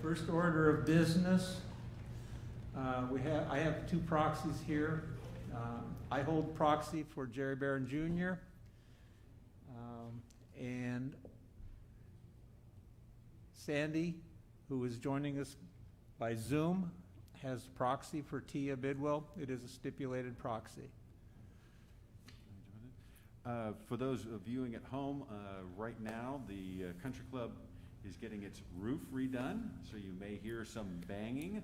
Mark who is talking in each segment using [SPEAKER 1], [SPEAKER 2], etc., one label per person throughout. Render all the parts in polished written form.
[SPEAKER 1] First order of business. I have two proxies here. I hold proxy for Jerry Barron Jr. And Sandy, who is joining us by Zoom, has proxy for Tia Bidwell. It is a stipulated proxy.
[SPEAKER 2] For those viewing at home, right now the Country Club is getting its roof redone, so you may hear some banging.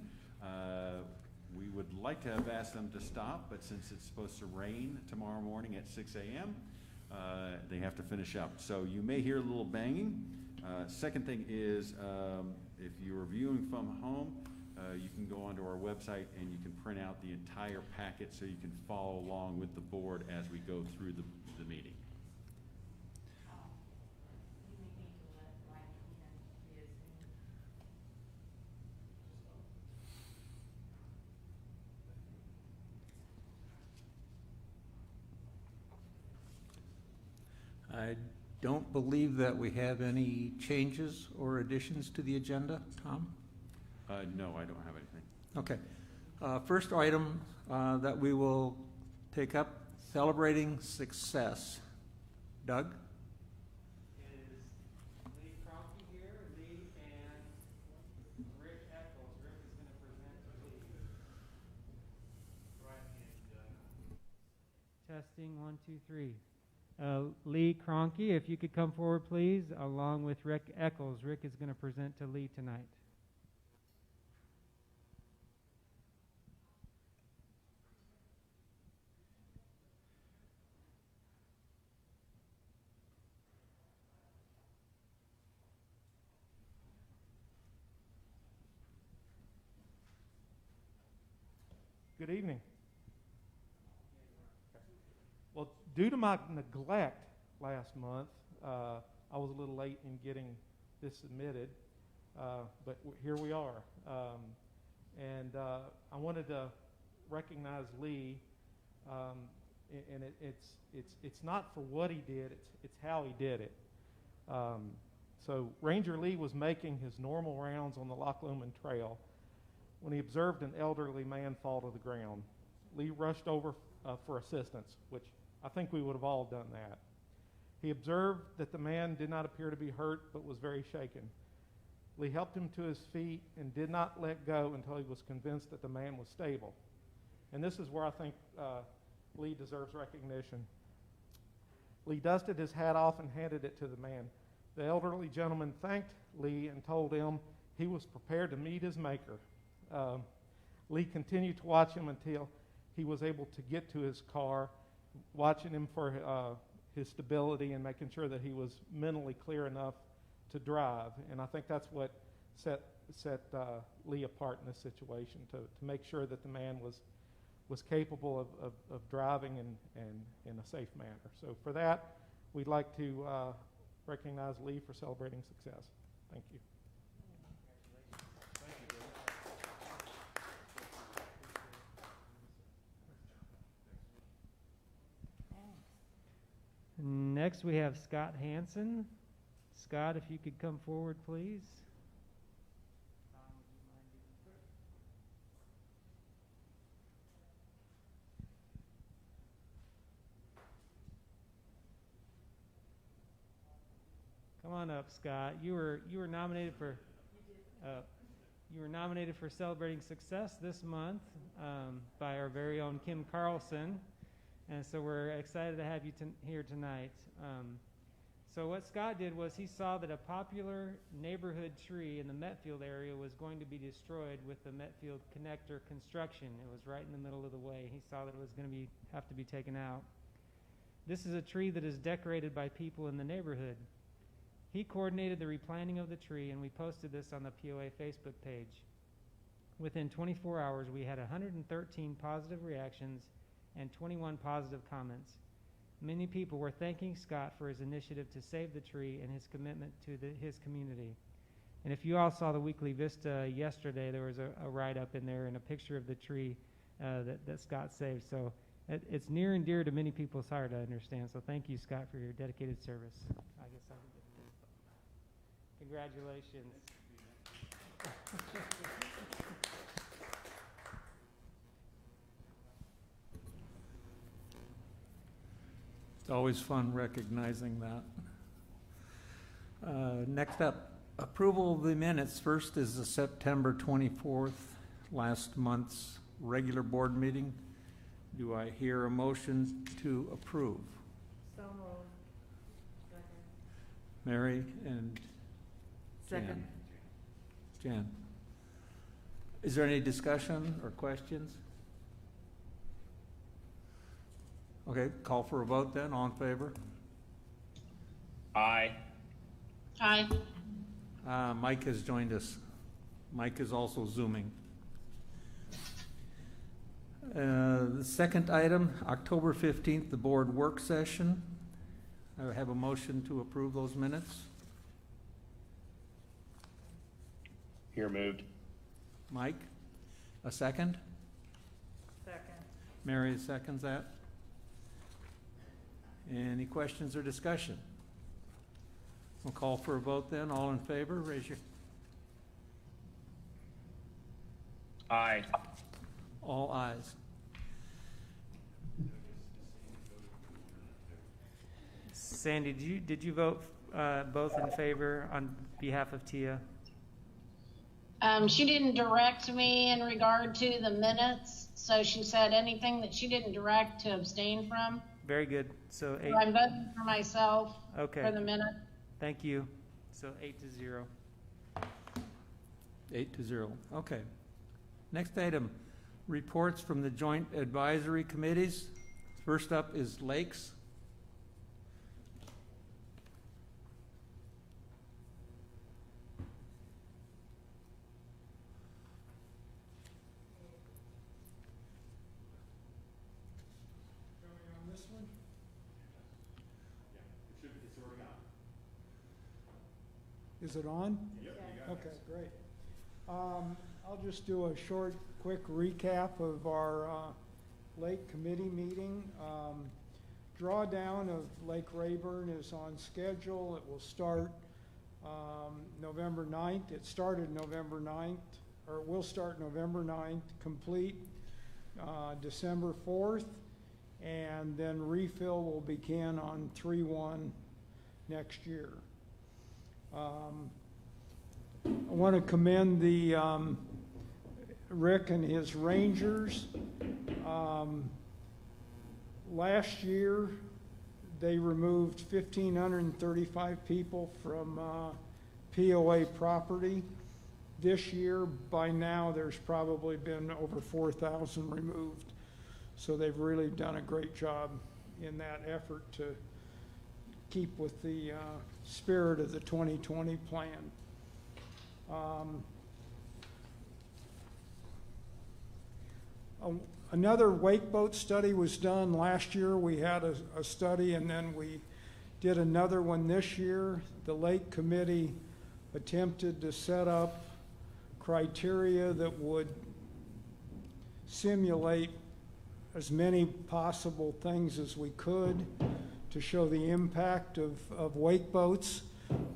[SPEAKER 2] We would like to have asked them to stop, but since it's supposed to rain tomorrow morning at 6 a.m., they have to finish up. So you may hear a little banging. Second thing is, if you're viewing from home, you can go onto our website and you can print out the entire packet so you can follow along with the board as we go through the meeting.
[SPEAKER 1] I don't believe that we have any changes or additions to the agenda, Tom?
[SPEAKER 2] No, I don't have anything.
[SPEAKER 1] Okay. First item that we will take up, celebrating success. Doug?
[SPEAKER 3] Is Lee Kroenke here? Lee and Rick Eccles. Rick is going to present to Lee. Testing 1, 2, 3. Lee Kroenke, if you could come forward, please, along with Rick Eccles. Rick is going to present to Lee tonight.
[SPEAKER 4] Good evening. Well, due to my neglect last month, I was a little late in getting this submitted, but here we are. I wanted to recognize Lee, and it's not for what he did; it's how he did it. So Ranger Lee was making his normal rounds on the Loch Lomond Trail when he observed an elderly man fall to the ground. Lee rushed over for assistance, which I think we would have all done that. He observed that the man did not appear to be hurt, but was very shaken. Lee helped him to his feet and did not let go until he was convinced that the man was stable. And this is where I think Lee deserves recognition. Lee dusted his hat off and handed it to the man. The elderly gentleman thanked Lee and told him he was prepared to meet his maker. Lee continued to watch him until he was able to get to his car, watching him for his stability and making sure that he was mentally clear enough to drive. And I think that's what set Lee apart in this situation, to make sure that the man was capable of driving and in a safe manner. So for that, we'd like to recognize Lee for celebrating success. Thank you.
[SPEAKER 3] Next, we have Scott Hansen. Scott, if you could come forward, please. Come on up, Scott. You were nominated for celebrating success this month by our very own Kim Carlson. And so we're excited to have you here tonight. So what Scott did was he saw that a popular neighborhood tree in the Metfield area was going to be destroyed with the Metfield Connector construction. It was right in the middle of the way. He saw that it was going to have to be taken out. This is a tree that is decorated by people in the neighborhood. He coordinated the replanting of the tree, and we posted this on the POA Facebook page. Within 24 hours, we had 113 positive reactions and 21 positive comments. Many people were thanking Scott for his initiative to save the tree and his commitment to his community. And if you all saw the Weekly Vista yesterday, there was a write-up in there and a picture of the tree that Scott saved. So it's near and dear to many people's heart, I understand. So thank you, Scott, for your dedicated service. I guess I can get this. Congratulations.
[SPEAKER 1] It's always fun recognizing that. Next up, approval of the minutes. First is the September 24th, last month's regular board meeting. Do I hear a motion to approve?
[SPEAKER 5] So moved. Second.
[SPEAKER 1] Mary and
[SPEAKER 5] Second.
[SPEAKER 1] Jan. Is there any discussion or questions? Okay, call for a vote then. All in favor?
[SPEAKER 6] Aye.
[SPEAKER 5] Aye.
[SPEAKER 1] Mike has joined us. Mike is also Zooming. The second item, October 15th, the board work session. I have a motion to approve those minutes.
[SPEAKER 6] Here moved.
[SPEAKER 1] Mike, a second?
[SPEAKER 5] Second.
[SPEAKER 1] Mary seconds that. Any questions or discussion? We'll call for a vote then. All in favor, raise your,
[SPEAKER 6] Aye.
[SPEAKER 1] all ayes.
[SPEAKER 3] Sandy, did you vote both in favor on behalf of Tia?
[SPEAKER 7] She didn't direct me in regard to the minutes, so she said anything that she didn't direct to abstain from.
[SPEAKER 3] Very good. So
[SPEAKER 7] So I'm voting for myself
[SPEAKER 3] okay.
[SPEAKER 7] for the minute.
[SPEAKER 3] Thank you. So 8-0.
[SPEAKER 1] 8-0. Okay. Next item, reports from the joint advisory committees. First up is Lakes.
[SPEAKER 8] On this one?
[SPEAKER 2] It's already on.
[SPEAKER 8] Is it on? Okay, great. I'll just do a short, quick recap of our Lake Committee meeting. Drawdown of Lake Rayburn is on schedule. It will start November 9th. It started November 9th, or it will start November 9th, complete December 4th, and then refill will begin on 3/1 next year. I want to commend the Rick and his Rangers. Last year, they removed 1,535 people from POA property. This year, by now, there's probably been over 4,000 removed. So they've really done a great job in that effort to keep with the spirit of the 2020 plan. Another wake boat study was done last year. We had a study, and then we did another one this year. The Lake Committee attempted to set up criteria that would simulate as many possible things as we could to show the impact of wake boats.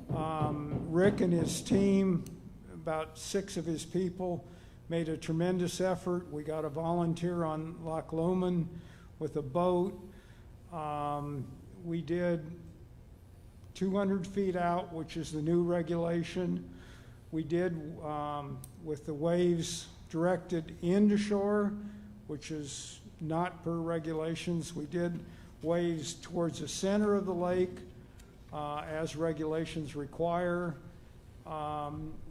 [SPEAKER 8] Rick and his team, about 6 of his people, made a tremendous effort. We got a volunteer on Loch Lomond with a boat. We did 200 feet out, which is the new regulation. We did with the waves directed into shore, which is not per regulations. We did waves towards the center of the lake as regulations require.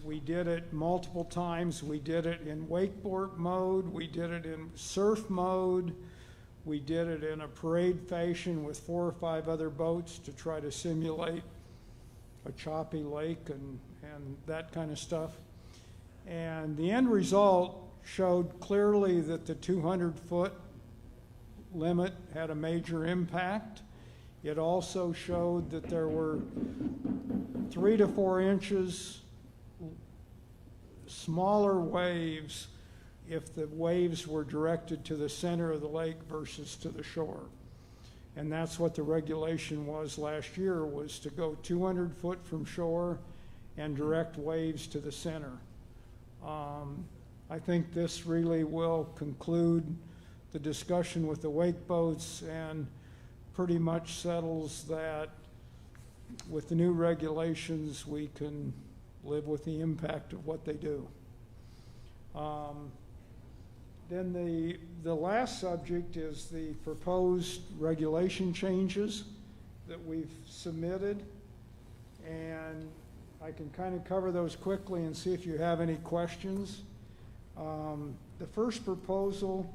[SPEAKER 8] We did it multiple times. We did it in wakeboard mode. We did it in surf mode. We did it in a parade fashion with 4 or 5 other boats to try to simulate a choppy lake and that kind of stuff. And the end result showed clearly that the 200-foot limit had a major impact. It also showed that there were 3 to 4 inches smaller waves if the waves were directed to the center of the lake versus to the shore. And that's what the regulation was last year, was to go 200 foot from shore and direct waves to the center I think this really will conclude the discussion with the wake boats and pretty much settles that with the new regulations, we can live with the impact of what they do. Then the last subject is the proposed regulation changes that we've submitted. And I can kind of cover those quickly and see if you have any questions. The first proposal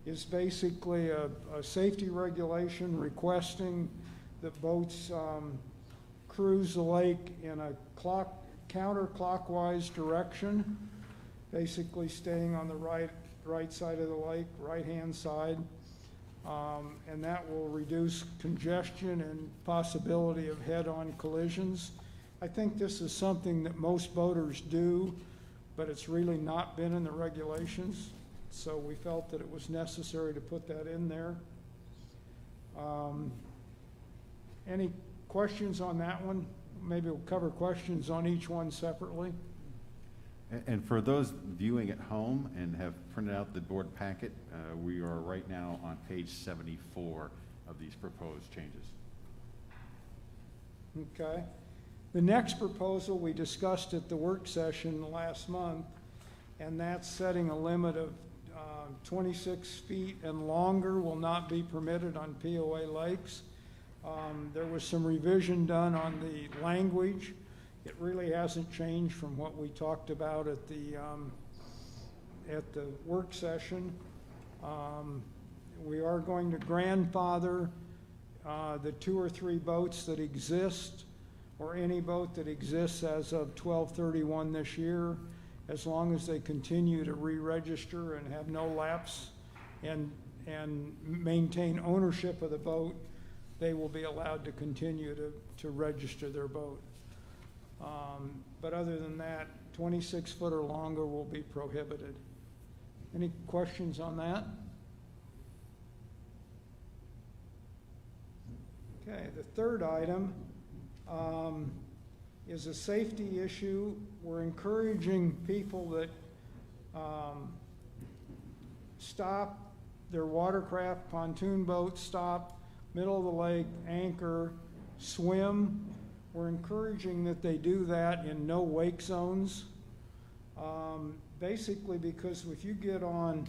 [SPEAKER 8] is basically a safety regulation requesting that boats cruise the lake in a counterclockwise direction, basically staying on the right side of the lake, right-hand side. And that will reduce congestion and possibility of head-on collisions. I think this is something that most boaters do, but it's really not been in the regulations. So we felt that it was necessary to put that in there. Any questions on that one? Maybe we'll cover questions on each one separately.
[SPEAKER 2] And for those viewing at home and have printed out the board packet, we are right now on page 74 of these proposed changes.
[SPEAKER 8] Okay. The next proposal we discussed at the work session last month, and that's setting a limit of 26 feet and longer will not be permitted on POA lakes. There was some revision done on the language. It really hasn't changed from what we talked about at the work session. We are going to grandfather the 2 or 3 boats that exist, or any boat that exists as of 12/31 this year, as long as they continue to re-register and have no lapse and maintain ownership of the boat, they will be allowed to continue to register their boat. But other than that, 26 foot or longer will be prohibited. Any questions on that? Okay, the third item is a safety issue. We're encouraging people that stop their watercraft, pontoon boats, stop, middle of the lake, anchor, swim. We're encouraging that they do that in no wake zones. Basically because if you get on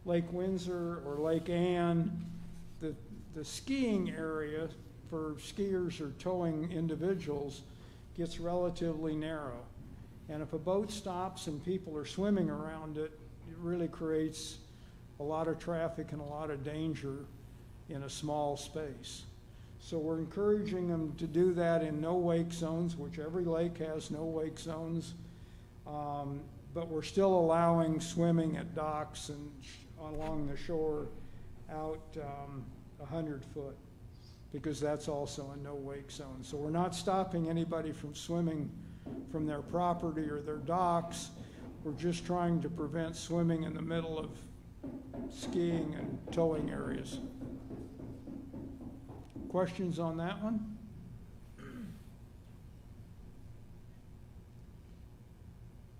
[SPEAKER 8] Lake Windsor or Lake Anne, the skiing area for skiers or towing individuals gets relatively narrow. And if a boat stops and people are swimming around it, it really creates a lot of traffic and a lot of danger in a small space. So we're encouraging them to do that in no wake zones, which every lake has no wake zones. But we're still allowing swimming at docks and along the shore out 100 foot, because that's also a no wake zone. So we're not stopping anybody from swimming from their property or their docks. We're just trying to prevent swimming in the middle of skiing and towing areas. Questions on that one?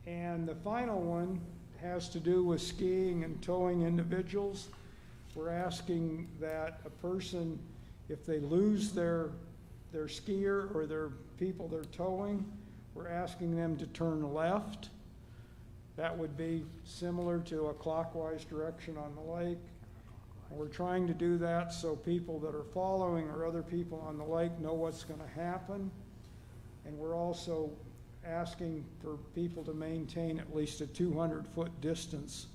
[SPEAKER 8] And the final one has to do with skiing and towing individuals. We're asking that a person, if they lose their skier or their people they're towing, we're asking them to turn left. That would be similar to a clockwise direction on the lake. And we're trying to do that so people that are following or other people on the lake know what's going to happen. And we're also asking for people to maintain at least a 200-foot distance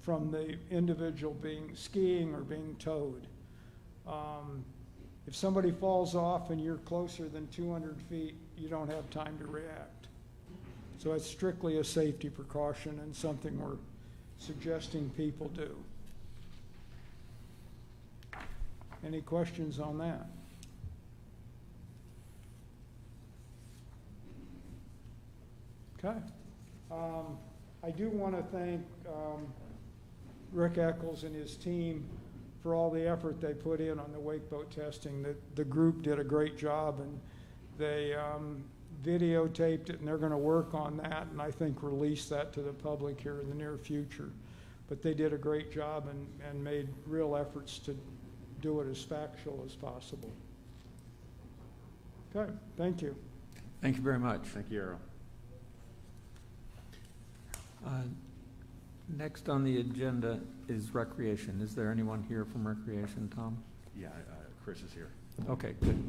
[SPEAKER 8] from the individual being skiing or being towed. If somebody falls off and you're closer than 200 feet, you don't have time to react. So it's strictly a safety precaution and something we're suggesting people do. Any questions on that? Okay. I do want to thank Rick Eccles and his team for all the effort they put in on the wake boat testing. The group did a great job, and videotaped it, and they're gonna work on that, and I think release that to the public here in the near future. But they did a great job and made real efforts to do it as factual as possible. Okay, thank you.
[SPEAKER 1] Thank you very much.
[SPEAKER 2] Thank you, Errol.
[SPEAKER 1] Next on the agenda is recreation. Is there anyone here from recreation, Tom?
[SPEAKER 2] Yeah, Chris is here.
[SPEAKER 1] Okay, good.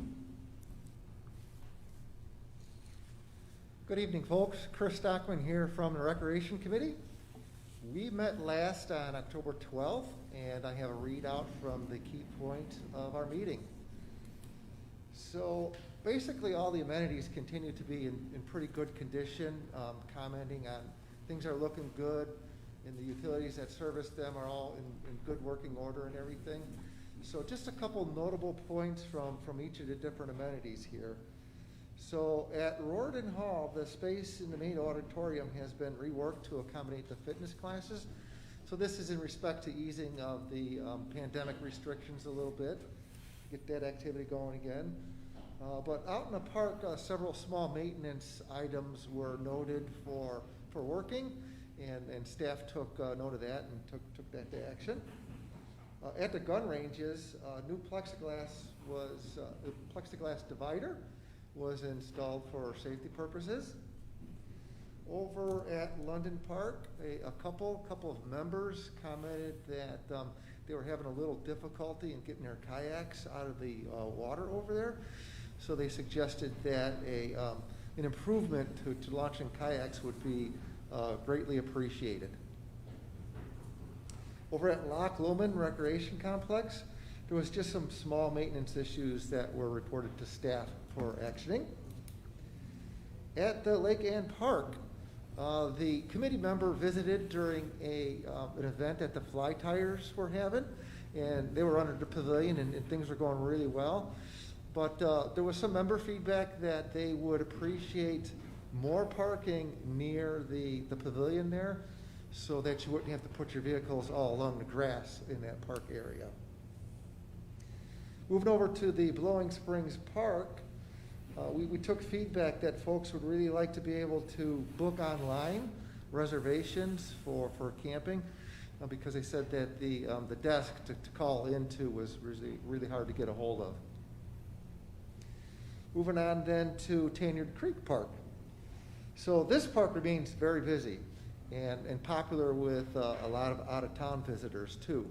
[SPEAKER 9] Good evening, folks. Chris Stockman here from the Recreation Committee. We met last on October 12th, and I have a readout from the key point of our meeting. So basically, all the amenities continue to be in pretty good condition, commenting on things are looking good, and the utilities that service them are all in good working order and everything. So just a couple notable points from each of the different amenities here. So at Rorton Hall, the space in the main auditorium has been reworked to accommodate the fitness classes. So this is in respect to easing of the pandemic restrictions a little bit, get that activity going again. But out in the park, several small maintenance items were noted for working, and staff took note of that and took that to action. At the gun ranges, new plexiglass the plexiglass divider was installed for safety purposes. Over at London Park, a couple of members commented that they were having a little difficulty in getting their kayaks out of the water over there. So they suggested that an improvement to launching kayaks would be greatly appreciated. Over at Loch Lomond Recreation Complex, there was just some small maintenance issues that were reported to staff for actioning. At the Lake Ann Park, the committee member visited during an event that the Fly Tires were having, and they were under the pavilion, and things were going really well. But there was some member feedback that they would appreciate more parking near the pavilion there, so that you wouldn't have to put your vehicles all along the grass in that park area. Moving over to the Blowing Springs Park, we took feedback that folks would really like to be able to book online reservations for camping, because they said that the desk to call into was really hard to get a hold of. Moving on then to Tanyard Creek Park. So this park remains very busy and popular with a lot of out-of-town visitors too.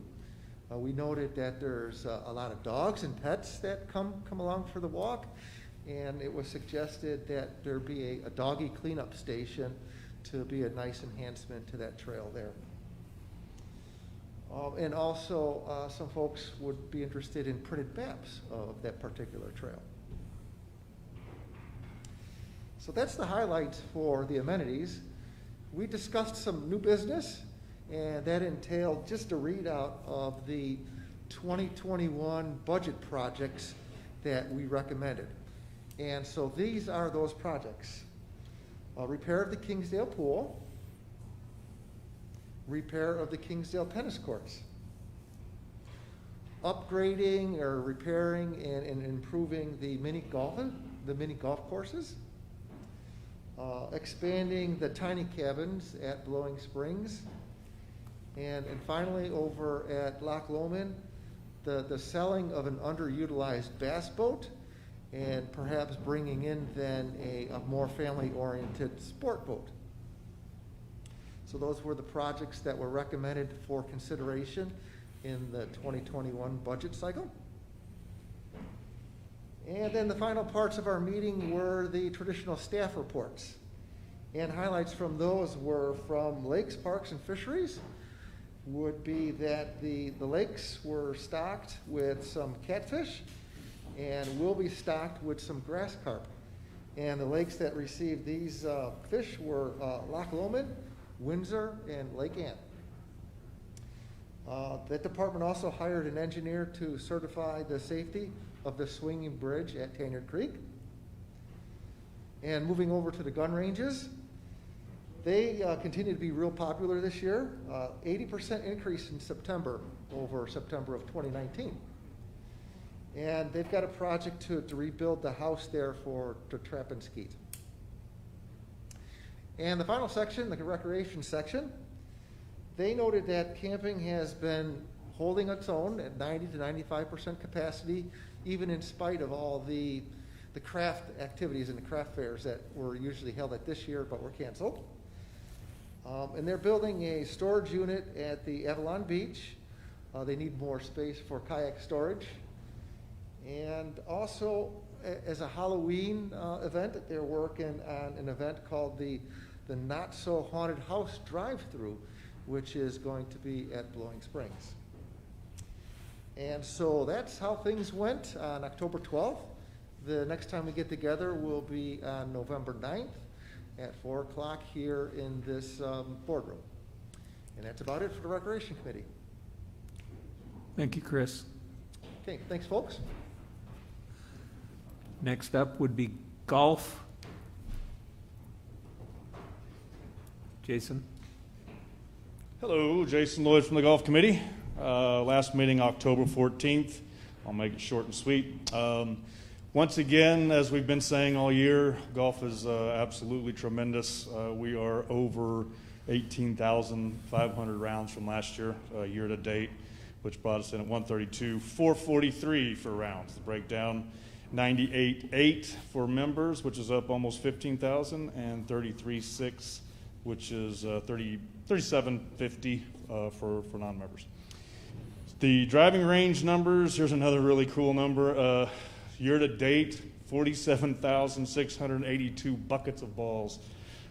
[SPEAKER 9] We noted that there's a lot of dogs and pets that come along for the walk, and it was suggested that there be a doggy cleanup station to be a nice enhancement to that trail there. And also, some folks would be interested in printed maps of that particular trail. So that's the highlights for the amenities. We discussed some new business, and that entailed just a readout of the 2021 budget projects that we recommended. And so these are those projects. Repair of the Kingsdale Pool, repair of the Kingsdale Tennis Courts, upgrading or repairing and improving the mini golf courses, expanding the tiny cabins at Blowing Springs, and finally over at Loch Lomond, the selling of an underutilized bass boat, and perhaps bringing in then a more family-oriented sport boat. So those were the projects that were recommended for consideration in the 2021 budget cycle. And then the final parts of our meeting were the traditional staff reports. And highlights from those were from Lakes, Parks, and Fisheries. Would be that the lakes were stocked with some catfish and will be stocked with some grass carp. And the lakes that received these fish were Loch Lomond, Windsor, and Lake Ann. That department also hired an engineer to certify the safety of the swinging bridge at Tanyard Creek. And moving over to the gun ranges, they continue to be real popular this year. 80% increase in September over September of 2019. And they've got a project to rebuild the house there to trap and skeet. And the final section, the recreation section, they noted that camping has been holding its own at 90 to 95% capacity, even in spite of all the craft activities and the craft fairs that were usually held at this year but were canceled. And they're building a storage unit at the Avalon Beach. They need more space for kayak storage. And also, as a Halloween event, they're working on an event called the Not So Haunted House Drive-Through, which is going to be at Blowing Springs. And so that's how things went on October 12th. The next time we get together will be on November 9th at 4 o'clock here in this boardroom. And that's about it for the Recreation Committee.
[SPEAKER 1] Thank you, Chris.
[SPEAKER 9] Okay, thanks, folks.
[SPEAKER 1] Next up would be golf. Jason?
[SPEAKER 10] Hello, Jason Lloyd from the Golf Committee. Last meeting, October 14th. I'll make it short and sweet. Once again, as we've been saying all year, golf is absolutely tremendous. We are over 18,500 rounds from last year, year to date, which brought us in at 132, 443 for rounds. The breakdown, 98.8 for members, which is up almost 15,000, and 33.6, which is 37.50 for non-members. The driving range numbers, here's another really cool number. Year to date, 47,682 buckets of balls.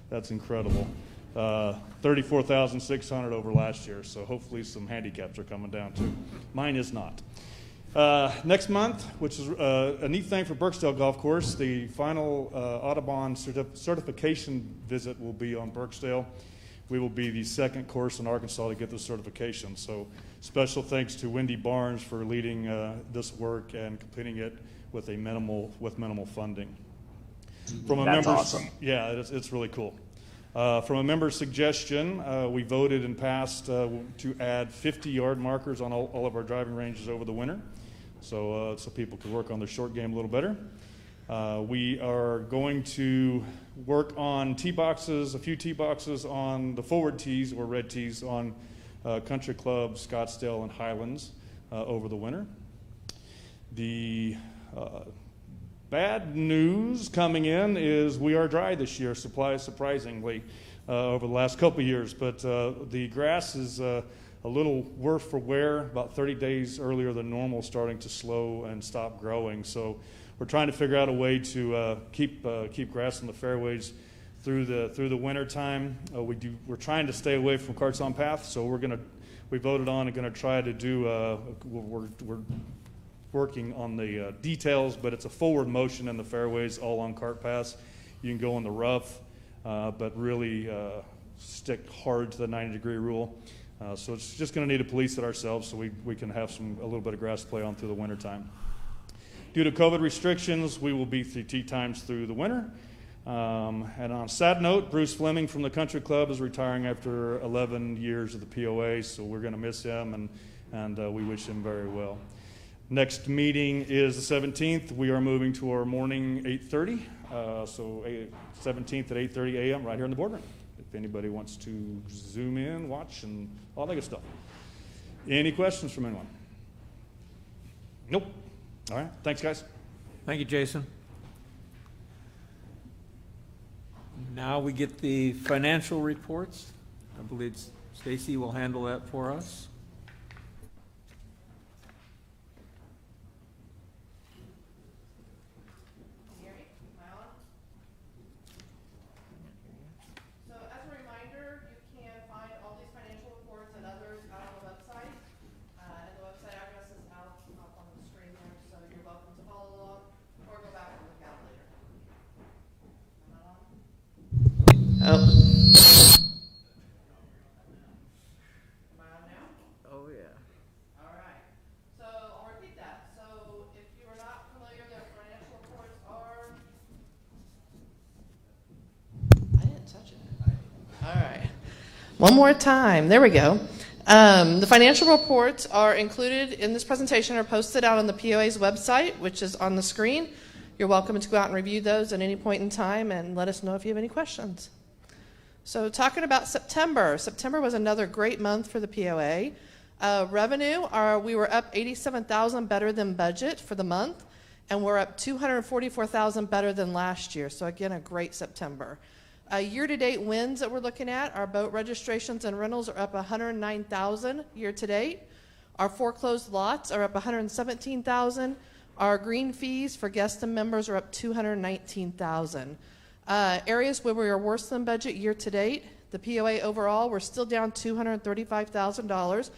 [SPEAKER 10] That's incredible. 34,600 over last year, so hopefully some handicaps are coming down too. Mine is not. Next month, which is a neat thing for Burksdale Golf Course, the final Audubon certification visit will be on Burksdale. We will be the second course in Arkansas to get the certification. So special thanks to Wendy Barnes for leading this work and completing it with minimal funding. From a
[SPEAKER 6] That's
[SPEAKER 10] member's,
[SPEAKER 6] awesome.
[SPEAKER 10] Yeah, it's really cool. From a member's suggestion, we voted and passed to add 50 yard markers on all of our driving ranges over the winter, so people could work on their short game a little better. We are going to work on tee boxes, a few tee boxes on the forward tees or red tees on Country Club, Scottsdale, and Highlands over the winter. The bad news coming in is we are dry this year, surprisingly, over the last couple of years. But the grass is a little worse for wear, about 30 days earlier than normal, starting to slow and stop growing. So we're trying to figure out a way to keep grass in the fairways through the winter time. We're trying to stay away from carts on path, so we voted on and going to try to do. We're working on the details, but it's a forward motion in the fairways, all on cart paths. You can go in the rough, but really stick hard to the 90-degree rule. So it's just going to need to police it ourselves so we can have a little bit of grass to play on through the winter time. Due to COVID restrictions, we will be 3 tee times through the winter. And on a sad note, Bruce Fleming from the Country Club is retiring after 11 years of the POA, so we're going to miss him, and we wish him very well. Next meeting is the 17th. We are moving to our morning 8:30, so 17th at 8:30 a.m. right here in the boardroom. If anybody wants to zoom in, watch, and all that good stuff. Any questions from anyone? Nope. All right. Thanks, guys.
[SPEAKER 1] Thank you, Jason. Now we get the financial reports. I believe Stacy will handle that for us.
[SPEAKER 5] Oh, yeah.
[SPEAKER 11] All right. So I'll repeat that. So if you are not familiar, the financial reports are. I didn't touch it. All right. One more time. There we go. The financial reports are included in this presentation, are posted out on the POA's website, which is on the screen. You're welcome to go out and review those at any point in time and let us know if you have any questions. So talking about September, September was another great month for the POA. Revenue, we were up $87,000 better than budget for the month, and we're up $244,000 better than last year. So again, a great September. Year-to-date wins that we're looking at, our boat registrations and rentals are up $109,000 year-to-date. Our foreclosed lots are up $117,000. Our green fees for guests and members are up $219,000. Areas where we are worse than budget year-to-date, the POA overall, we're still down $235,000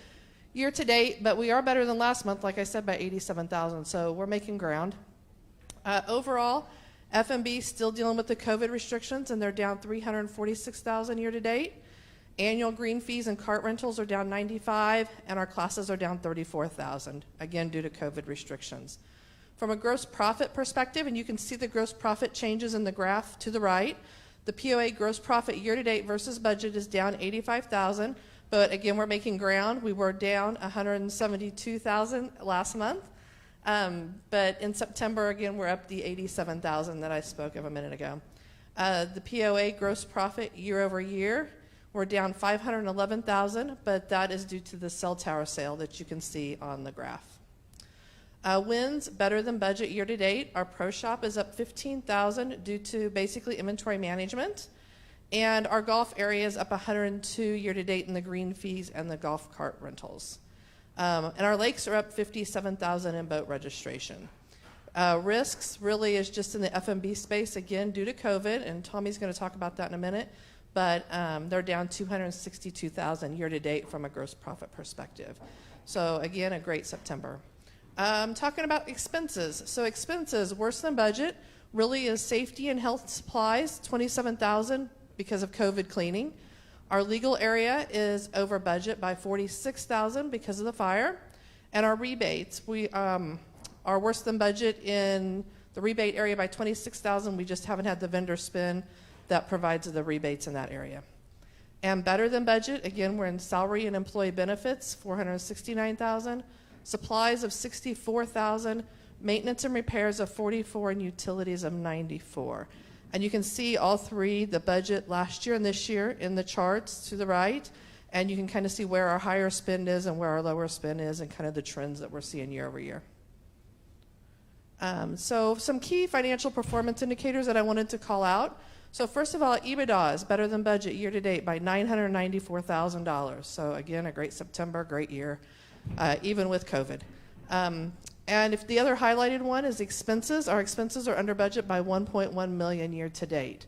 [SPEAKER 11] year-to-date, but we are better than last month, like I said, by $87,000. So we're making ground. Overall, F&B still dealing with the COVID restrictions, and they're down $346,000 year-to-date. Annual green fees and cart rentals are down $95,000, and our classes are down $34,000, again due to COVID restrictions. From a gross profit perspective, and you can see the gross profit changes in the graph to the right, the POA gross profit year-to-date versus budget is down $85,000, but again, we're making ground. We were down $172,000 last month. But in September, again, we're up the $87,000 that I spoke of a minute ago. The POA gross profit year over year, we're down $511,000, but that is due to the cell tower sale that you can see on the graph. Wins better than budget year to date. Our pro shop is up $15,000 due to basically inventory management. And our golf area is up $102 year to date in the green fees and the golf cart rentals. And our lakes are up $57,000 in boat registration. Risks really is just in the F&B space, again, due to COVID, and Tommy's going to talk about that in a minute, but they're down $262,000 year to date from a gross profit perspective. So again, a great September. Talking about expenses. So expenses, worse than budget, really is safety and health supplies, $27,000 because of COVID cleaning. Our legal area is over budget by $46,000 because of the fire. And our rebates, we are worse than budget in the rebate area by $26,000. We just haven't had the vendor spin that provides the rebates in that area. And better than budget, again, we're in salary and employee benefits, $469,000. Supplies of $64,000, maintenance and repairs of $44,000, and utilities of $94,000. And you can see all three, the budget last year and this year, in the charts to the right. And you can kind of see where our higher spend is and where our lower spend is, and kind of the trends that we're seeing year over year. So some key financial performance indicators that I wanted to call out. So first of all, EBITDA is better than budget year to date by $994,000. So again, a great September, great year. Even with COVID. And if the other highlighted one is expenses, our expenses are under budget by $1.1 million year to date.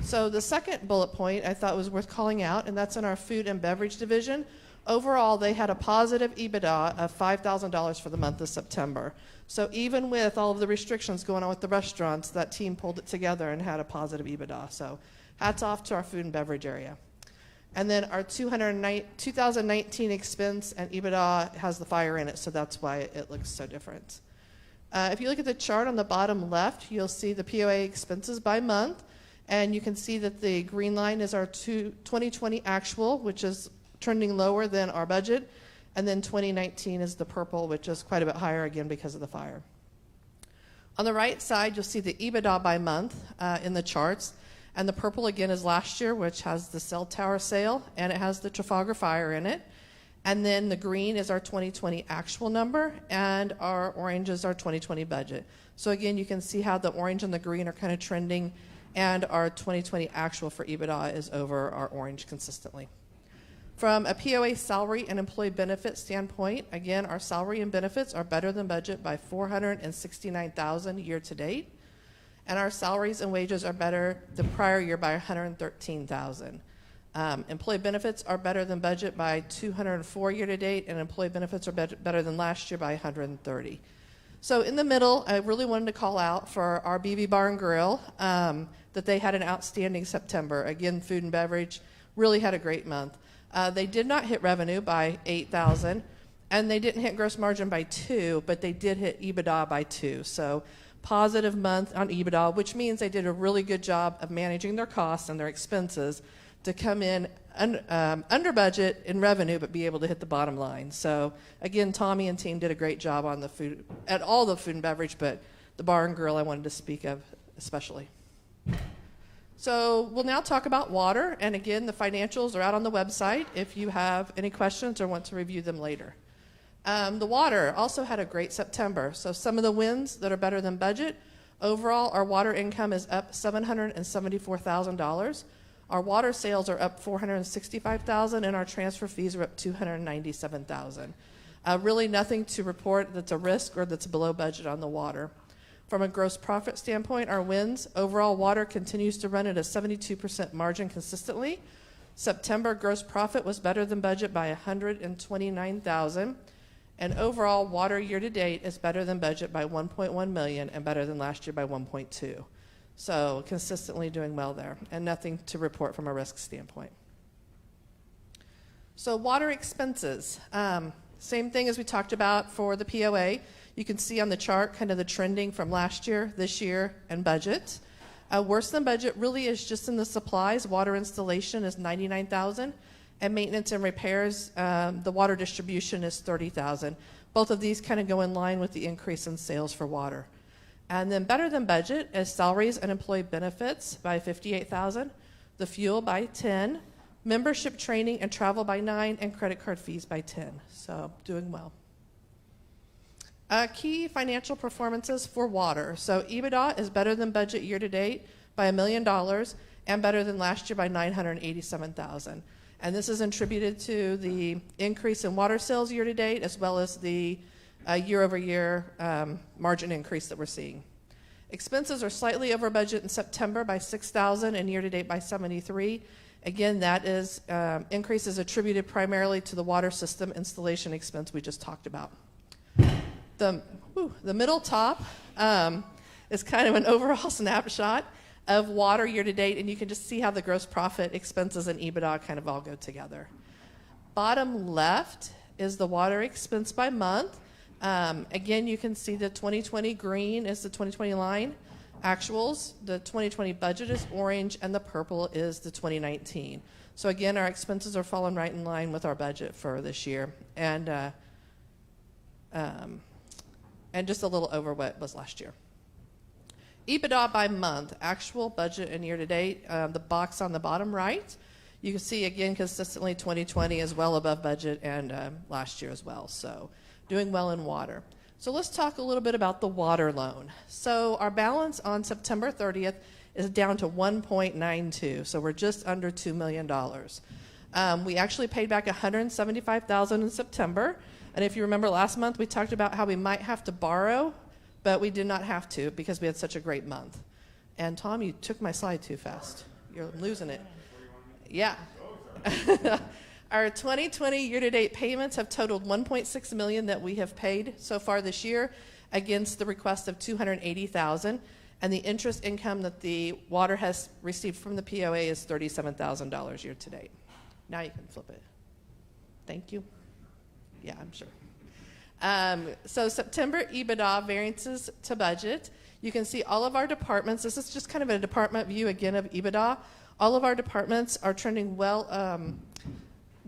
[SPEAKER 11] So the second bullet point I thought was worth calling out, and that's in our food and beverage division. Overall, they had a positive EBITDA of $5,000 for the month of September. So even with all of the restrictions going on with the restaurants, that team pulled it together and had a positive EBITDA. So hats off to our food and beverage area. And then our 2019 expense and EBITDA has the fire in it, so that's why it looks so different. If you look at the chart on the bottom left, you'll see the POA expenses by month, and you can see that the green line is our 2020 actual, which is trending lower than our budget, and then 2019 is the purple, which is quite a bit higher again because of the fire. On the right side, you'll see the EBITDA by month in the charts. And the purple, again, is last year, which has the cell tower sale, and it has the Trafalgar fire in it. And then the green is our 2020 actual number, and our orange is our 2020 budget. So again, you can see how the orange and the green are kind of trending, and our 2020 actual for EBITDA is over our orange consistently. From a POA salary and employee benefit standpoint, again, our salary and benefits are better than budget by $469,000 year to date. And our salaries and wages are better the prior year by $113,000. Employee benefits are better than budget by $204 year to date, and employee benefits are better than last year by $130. So in the middle, I really wanted to call out for our BB Bar and Grill that they had an outstanding September. Again, food and beverage really had a great month. They did not hit revenue by $8,000, and they didn't hit gross margin by $2,000, but they did hit EBITDA by $2,000. So positive month on EBITDA, which means they did a really good job of managing their costs and their expenses to come in under budget in revenue, but be able to hit the bottom line. So again, Tommy and team did a great job on the food, at all the food and beverage, but the bar and grill I wanted to speak of especially. So we'll now talk about water, and again, the financials are out on the website if you have any questions or want to review them later. The water also had a great September. So some of the wins that are better than budget. Overall, our water income is up $774,000. Our water sales are up $465,000, and our transfer fees are up $297,000. Really nothing to report that's a risk or that's below budget on the water. From a gross profit standpoint, our wins, overall water continues to run at a 72% margin consistently. September gross profit was better than budget by $129,000. And overall, water year-to-date is better than budget by $1.1 million and better than last year by $1.2. So consistently doing well there, and nothing to report from a risk standpoint. So water expenses, same thing as we talked about for the POA. You can see on the chart kind of the trending from last year, this year, and budget. Worse than budget really is just in the supplies. Water installation is $99,000. And maintenance and repairs, the water distribution is $30,000. Both of these kind of go in line with the increase in sales for water. And then better than budget is salaries and employee benefits by $58,000, the fuel by $10,000, membership training and travel by $9,000, and credit card fees by $10,000. So doing well. Key financial performances for water. So EBITDA is better than budget year to date by $1 million and better than last year by $987,000. And this is attributed to the increase in water sales year to date, as well as the year-over-year margin increase that we're seeing. Expenses are slightly over budget in September by $6,000 and year-to-date by $73,000. Again, that is increase is attributed primarily to the water system installation expense we just talked about. The middle top is kind of an overall snapshot of water year-to-date, and you can just see how the gross profit, expenses, and EBITDA kind of all go together. Bottom left is the water expense by month. Again, you can see the 2020 green is the 2020 line actuals. The 2020 budget is orange, and the purple is the 2019. So again, our expenses are falling right in line with our budget for this year, and just a little over what was last year. EBITDA by month, actual, budget, and year-to-date. The box on the bottom right, you can see again consistently 2020 is well above budget and last year as well. So doing well in water. So let's talk a little bit about the water loan. So our balance on September 30th is down to 1.92. So we're just under $2 million. We actually paid back $175,000 in September. And if you remember last month, we talked about how we might have to borrow, but we did not have to because we had such a great month. And Tom, you took my slide too fast. You're losing it. Yeah. Our 2020 year-to-date payments have totaled $1.6 million that we have paid so far this year against the request of $280,000. And the interest income that the water has received from the POA is $37,000 year-to-date. Now you can flip it. Thank you. Yeah, I'm sure. So September EBITDA variances to budget. You can see all of our departments. This is just kind of a department view again of EBITDA. All of our departments are trending well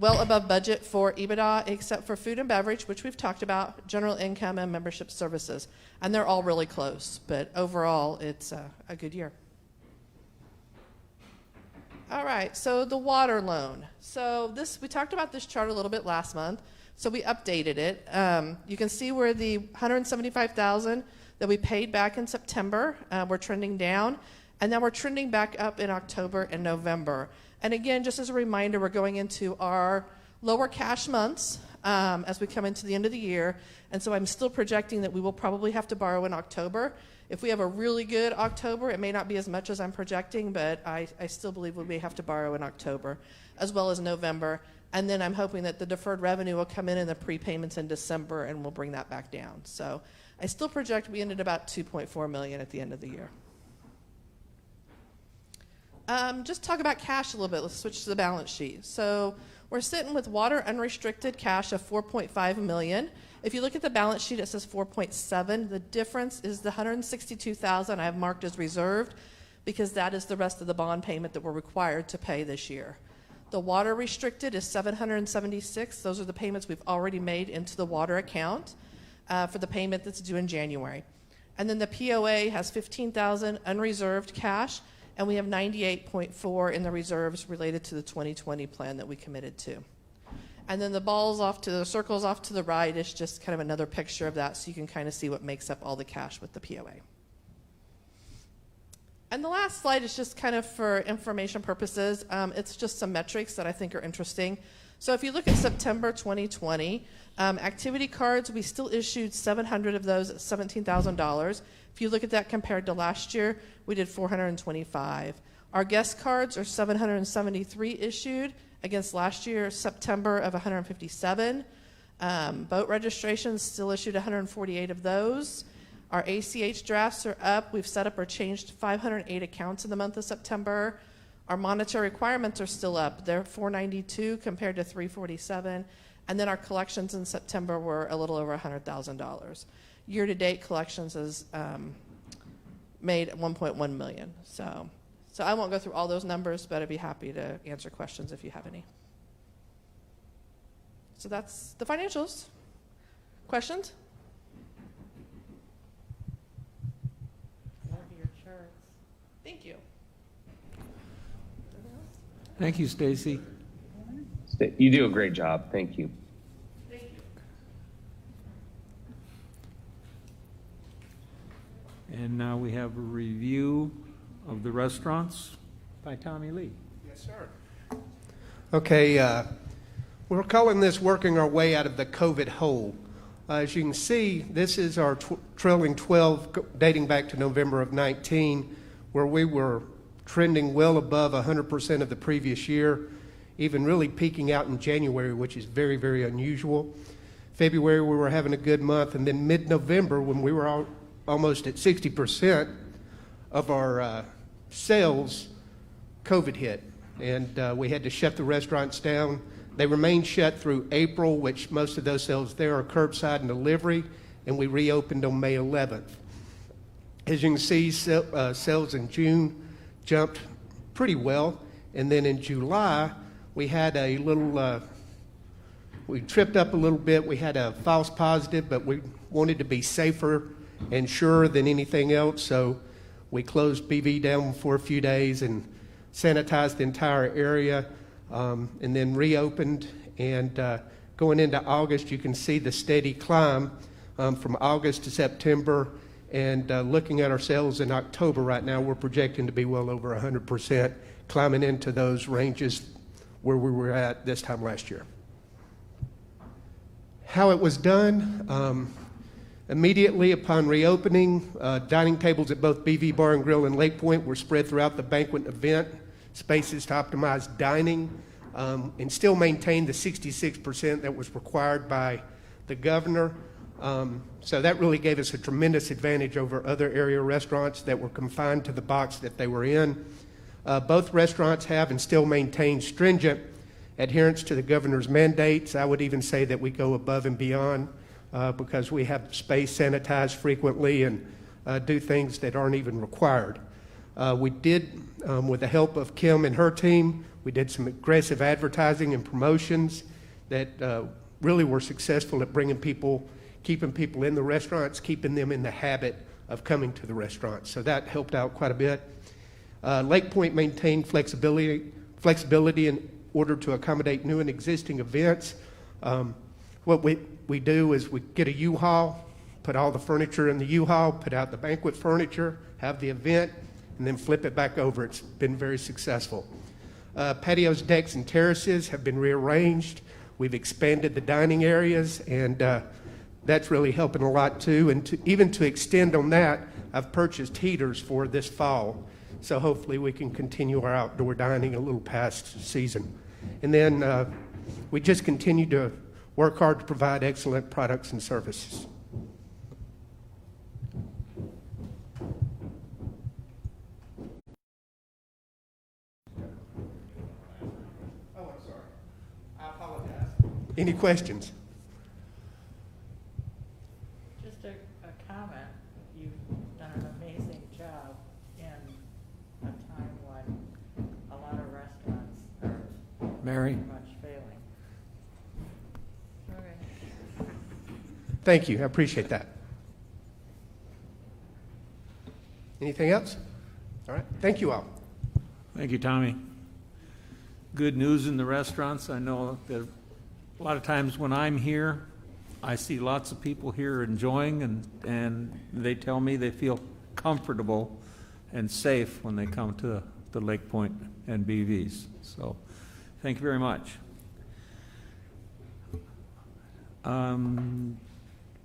[SPEAKER 11] above budget for EBITDA, except for food and beverage, which we've talked about, general income, and membership services. And they're all really close, but overall, it's a good year. All right, so the water loan. So we talked about this chart a little bit last month. So we updated it. You can see where the $175,000 that we paid back in September, we're trending down, and now we're trending back up in October and November. And again, just as a reminder, we're going into our lower cash months as we come into the end of the year, and so I'm still projecting that we will probably have to borrow in October. If we have a really good October, it may not be as much as I'm projecting, but I still believe we may have to borrow in October, as well as November. And then I'm hoping that the deferred revenue will come in the prepayments in December, and we'll bring that back down. So I still project we ended about $2.4 million at the end of the year. Just talk about cash a little bit. Let's switch to the balance sheet. So we're sitting with water unrestricted cash of $4.5 million. If you look at the balance sheet, it says 4.7. The difference is the $162,000 I have marked as reserved because that is the rest of the bond payment that we're required to pay this year. The water restricted is $776. Those are the payments we've already made into the water account for the payment that's due in January. And then the POA has $15,000 unreserved cash, and we have 98.4 in the reserves related to the 2020 plan that we committed to. And then the circles off to the right is just kind of another picture of that, so you can kind of see what makes up all the cash with the POA. And the last slide is just kind of for information purposes. It's just some metrics that I think are interesting. So if you look at September 2020, activity cards, we still issued 700 of those at $17,000. If you look at that compared to last year, we did 425. Our guest cards are 773 issued against last year, September, of 157. Boat registrations still issued 148 of those. Our ACH drafts are up. We've set up or changed 508 accounts in the month of September. Our monetary requirements are still up. They're 492 compared to 347. And then our collections in September were a little over $100,000. Year-to-date collections has made $1.1 million. So I won't go through all those numbers, but I'd be happy to answer questions if you have any. So that's the financials. Questions?
[SPEAKER 5] Love your charts.
[SPEAKER 11] Thank you.
[SPEAKER 1] Thank you, Stacy.
[SPEAKER 6] You do a great job. Thank you.
[SPEAKER 11] Thank you.
[SPEAKER 1] And now we have a review of the restaurants by Tommy Lee.
[SPEAKER 12] Yes, sir. Okay, we're calling this working our way out of the COVID hole. As you can see, this is our trailing 12 dating back to November of 19, where we were trending well above 100% of the previous year, even really peaking out in January, which is very, very unusual. February, we were having a good month, and then mid-November, when we were almost at 60% of our sales, COVID hit, and we had to shut the restaurants down. They remained shut through April, which most of those sales there are curbside and delivery, and we reopened on May 11th. As you can see, sales in June jumped pretty well, and then in July, we had a little, we tripped up a little bit. We had a false positive, but we wanted to be safer and surer than anything else, so we closed BV down for a few days and sanitized the entire area, and then reopened. And going into August, you can see the steady climb from August to September. And looking at our sales in October right now, we're projecting to be well over 100%, climbing into those ranges where we were at this time last year. How it was done, immediately upon reopening, dining tables at both BV Bar and Grill and Lake Point were spread throughout the banquet event spaces to optimize dining, and still maintain the 66% that was required by the governor. So that really gave us a tremendous advantage over other area restaurants that were confined to the box that they were in. Both restaurants have and still maintain stringent adherence to the governor's mandates. I would even say that we go above and beyond because we have space sanitized frequently and do things that aren't even required. We did, with the help of Kim and her team, we did some aggressive advertising and promotions that really were successful at bringing people, keeping people in the restaurants, keeping them in the habit of coming to the restaurants. So that helped out quite a bit. Lake Point maintained flexibility in order to accommodate new and existing events. What we do is we get a U-Haul, put all the furniture in the U-Haul, put out the banquet furniture, have the event, and then flip it back over. It's been very successful. Patios, decks, and terraces have been rearranged. We've expanded the dining areas, and that's really helping a lot too. And even to extend on that, I've purchased heaters for this fall. So hopefully we can continue our outdoor dining a little past season. And then we just continue to work hard to provide excellent products and services. Oh, I'm sorry. I apologize. Any questions?
[SPEAKER 5] Just a comment. You've done an amazing job in a time when a lot of restaurants are
[SPEAKER 1] Mary?
[SPEAKER 5] pretty much failing. Okay.
[SPEAKER 12] Thank you. I appreciate that. Anything else? All right. Thank you all.
[SPEAKER 1] Thank you, Tommy. Good news in the restaurants. I know that a lot of times when I'm here, I see lots of people here enjoying, and they tell me they feel comfortable and safe when they come to the Lake Point and BVs. So, thank you very much.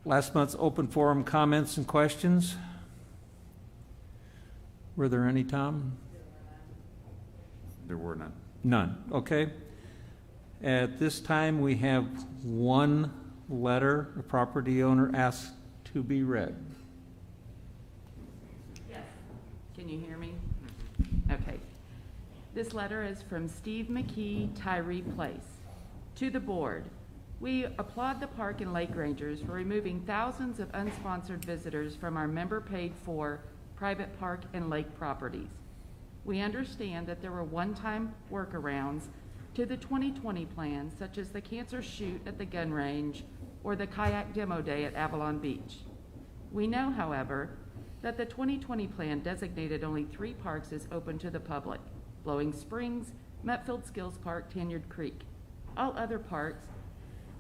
[SPEAKER 1] Last month's open forum comments and questions. Were there any, Tom?
[SPEAKER 2] There were none.
[SPEAKER 1] None, okay. At this time, we have one letter a property owner asked to be read.
[SPEAKER 13] Yes. Can you hear me? Okay. This letter is from Steve McKee, Tyree Place. To the board, we applaud the park and lake rangers for removing thousands of unsponsored visitors from our member-paid-for private park and lake properties. We understand that there were one-time workarounds to the 2020 plan, such as the cancer shoot at the gun range or the kayak demo day at Avalon Beach. We know, however, that the 2020 plan designated only 3 parks as open to the public: Blowing Springs, Metfield Skills Park, Tanyard Creek. All other parks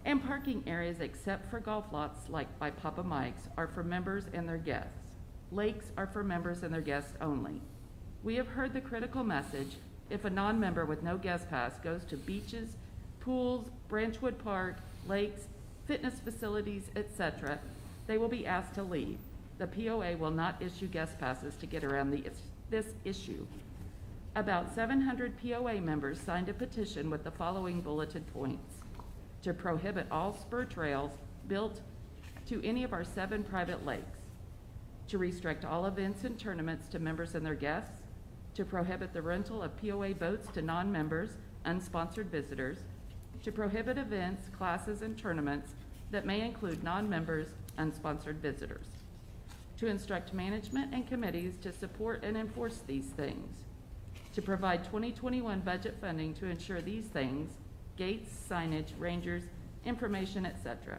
[SPEAKER 13] and parking areas except for golf lots like by Papa Mike's are for members and their guests. Lakes are for members and their guests only. We have heard the critical message: if a non-member with no guest pass goes to beaches, pools, Branchwood Park, lakes, fitness facilities, etc., they will be asked to leave. The POA will not issue guest passes to get around this issue. About 700 POA members signed a petition with the following bulleted points: to prohibit all spur trails built to any of our 7 private lakes, to restrict all events and tournaments to members and their guests, to prohibit the rental of POA boats to non-members, unsponsored visitors, to prohibit events, classes, and tournaments that may include non-members, unsponsored visitors, to instruct management and committees to support and enforce these things, to provide 2021 budget funding to ensure these things: gates, signage, rangers, information, etc.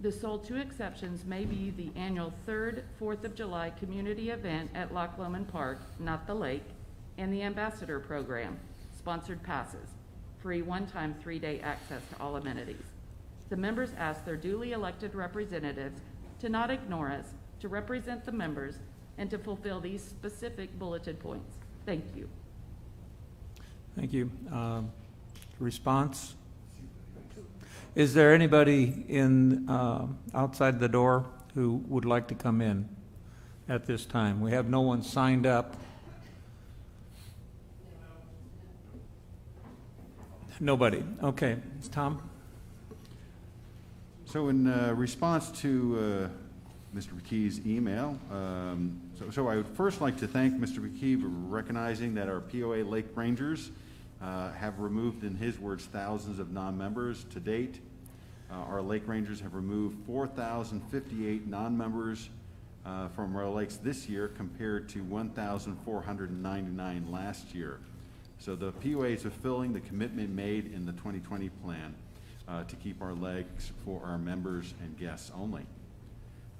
[SPEAKER 13] The sole 2 exceptions may be the annual 3rd, 4th of July community event at Loch Lomond Park, not the lake, and the Ambassador Program, sponsored passes, free one-time 3-day access to all amenities. The members ask their duly elected representatives to not ignore us, to represent the members, and to fulfill these specific bulleted points. Thank you.
[SPEAKER 1] Thank you. Response? Is there anybody in outside the door who would like to come in at this time? We have no one signed up. Nobody. Okay. Tom?
[SPEAKER 2] So in response to Mr. McKee's email, so I would first like to thank Mr. McKee for recognizing that our POA Lake Rangers have removed, in his words, thousands of non-members to date. Our Lake Rangers have removed 4,058 non-members from our lakes this year compared to 1,499 last year. So the POA is fulfilling the commitment made in the 2020 plan to keep our lakes for our members and guests only.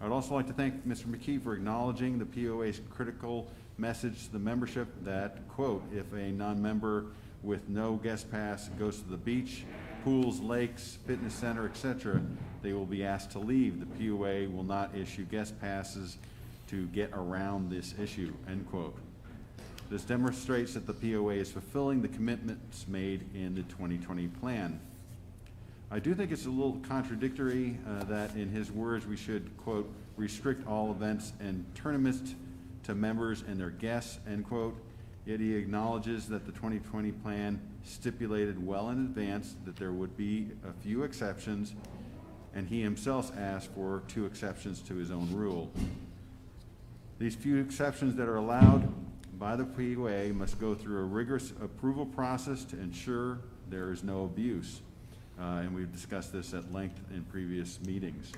[SPEAKER 2] I would also like to thank Mr. McKee for acknowledging the POA's critical message to the membership that, quote, if a non-member with no guest pass goes to the beach, pools, lakes, fitness center, etc., they will be asked to leave. The POA will not issue guest passes to get around this issue, end quote. This demonstrates that the POA is fulfilling the commitments made in the 2020 plan. I do think it's a little contradictory that, in his words, we should, quote, restrict all events and tournaments to members and their guests, end quote. Yet he acknowledges that the 2020 plan stipulated well in advance that there would be a few exceptions, and he himself asked for 2 exceptions to his own rule. These few exceptions that are allowed by the POA must go through a rigorous approval process to ensure there is no abuse. And we've discussed this at length in previous meetings.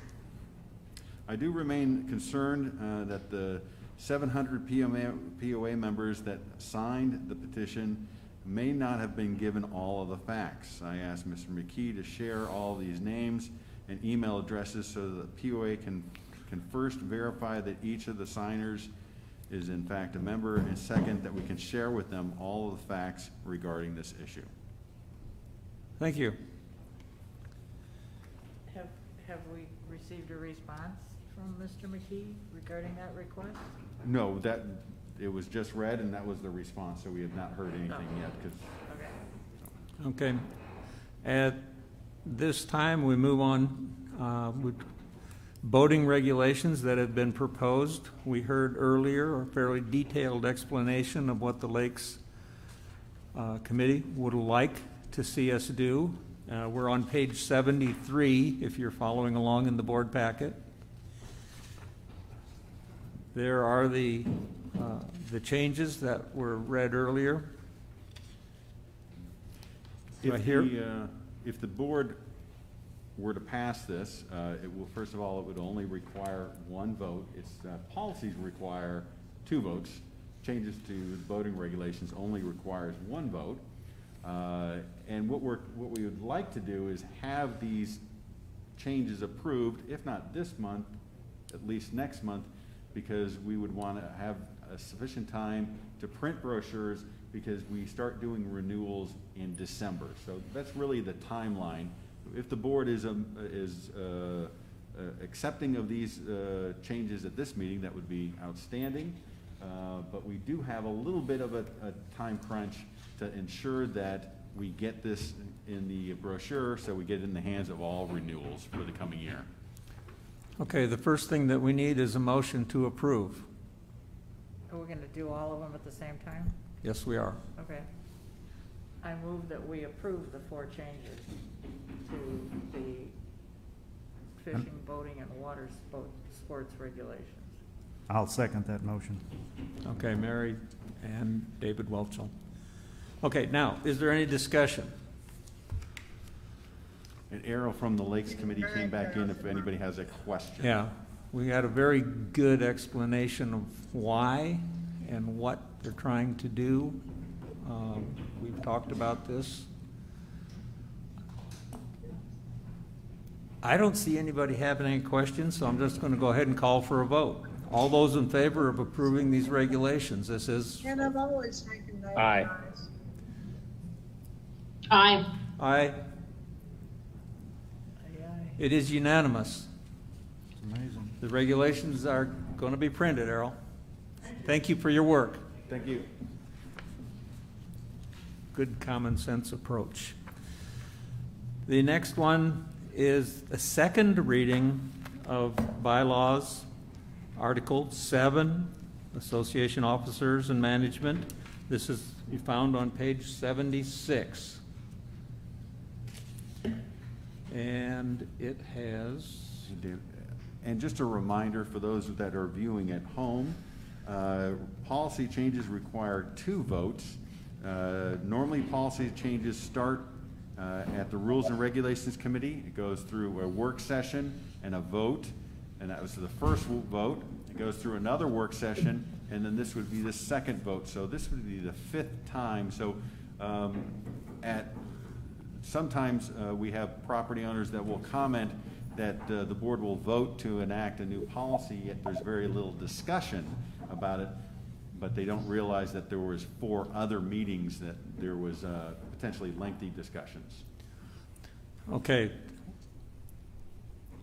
[SPEAKER 2] I do remain concerned that the 700 POA members that signed the petition may not have been given all of the facts. I asked Mr. McKee to share all these names and email addresses so that the POA can first verify that each of the signers is in fact a member, and second, that we can share with them all of the facts regarding this issue.
[SPEAKER 1] Thank you.
[SPEAKER 5] Have we received a response from Mr. McKee regarding that request?
[SPEAKER 2] No, that, it was just read, and that was the response, so we have not heard anything yet, because.
[SPEAKER 5] Okay.
[SPEAKER 1] Okay. At this time, we move on with boating regulations that have been proposed. We heard earlier a fairly detailed explanation of what the Lakes Committee would like to see us do. We're on page 73, if you're following along in the board packet. There are the changes that were read earlier.
[SPEAKER 2] If the board were to pass this, it will, first of all, it would only require one vote. Its policies require 2 votes. Changes to the voting regulations only requires 1 vote. And what we would like to do is have these changes approved, if not this month, at least next month, because we would want to have a sufficient time to print brochures, because we start doing renewals in December. So that's really the timeline. If the board is accepting of these changes at this meeting, that would be outstanding. But we do have a little bit of a time crunch to ensure that we get this in the brochure, so we get it in the hands of all renewals for the coming year.
[SPEAKER 1] Okay, the first thing that we need is a motion to approve.
[SPEAKER 5] Are we going to do all of them at the same time?
[SPEAKER 1] Yes, we are.
[SPEAKER 5] Okay. I move that we approve the 4 changes to the fishing, boating, and water sports regulations.
[SPEAKER 14] I'll second that motion.
[SPEAKER 1] Okay, Mary and David Welchel. Okay, now, is there any discussion?
[SPEAKER 2] An arrow from the Lakes Committee came back in if anybody has a question.
[SPEAKER 1] Yeah, we had a very good explanation of why and what they're trying to do. We've talked about this. I don't see anybody having any questions, so I'm just going to go ahead and call for a vote. All those in favor of approving these regulations, this is...
[SPEAKER 15] And I've always taken that.
[SPEAKER 6] Aye.
[SPEAKER 7] Aye.
[SPEAKER 1] Aye. It is unanimous.
[SPEAKER 14] It's amazing.
[SPEAKER 1] The regulations are going to be printed, Errol. Thank you for your work.
[SPEAKER 2] Thank you.
[SPEAKER 1] Good common sense approach. The next one is a second reading of bylaws, Article 7, Association Officers and Management. This is found on page 76. And it has...
[SPEAKER 2] And just a reminder for those that are viewing at home, policy changes require 2 votes. Normally, policy changes start at the Rules and Regulations Committee. It goes through a work session and a vote, and that was the first vote. It goes through another work session, and then this would be the second vote. So this would be the 5th time. So sometimes we have property owners that will comment that the board will vote to enact a new policy, yet there's very little discussion about it, but they don't realize that there was 4 other meetings that there was potentially lengthy discussions.
[SPEAKER 1] Okay.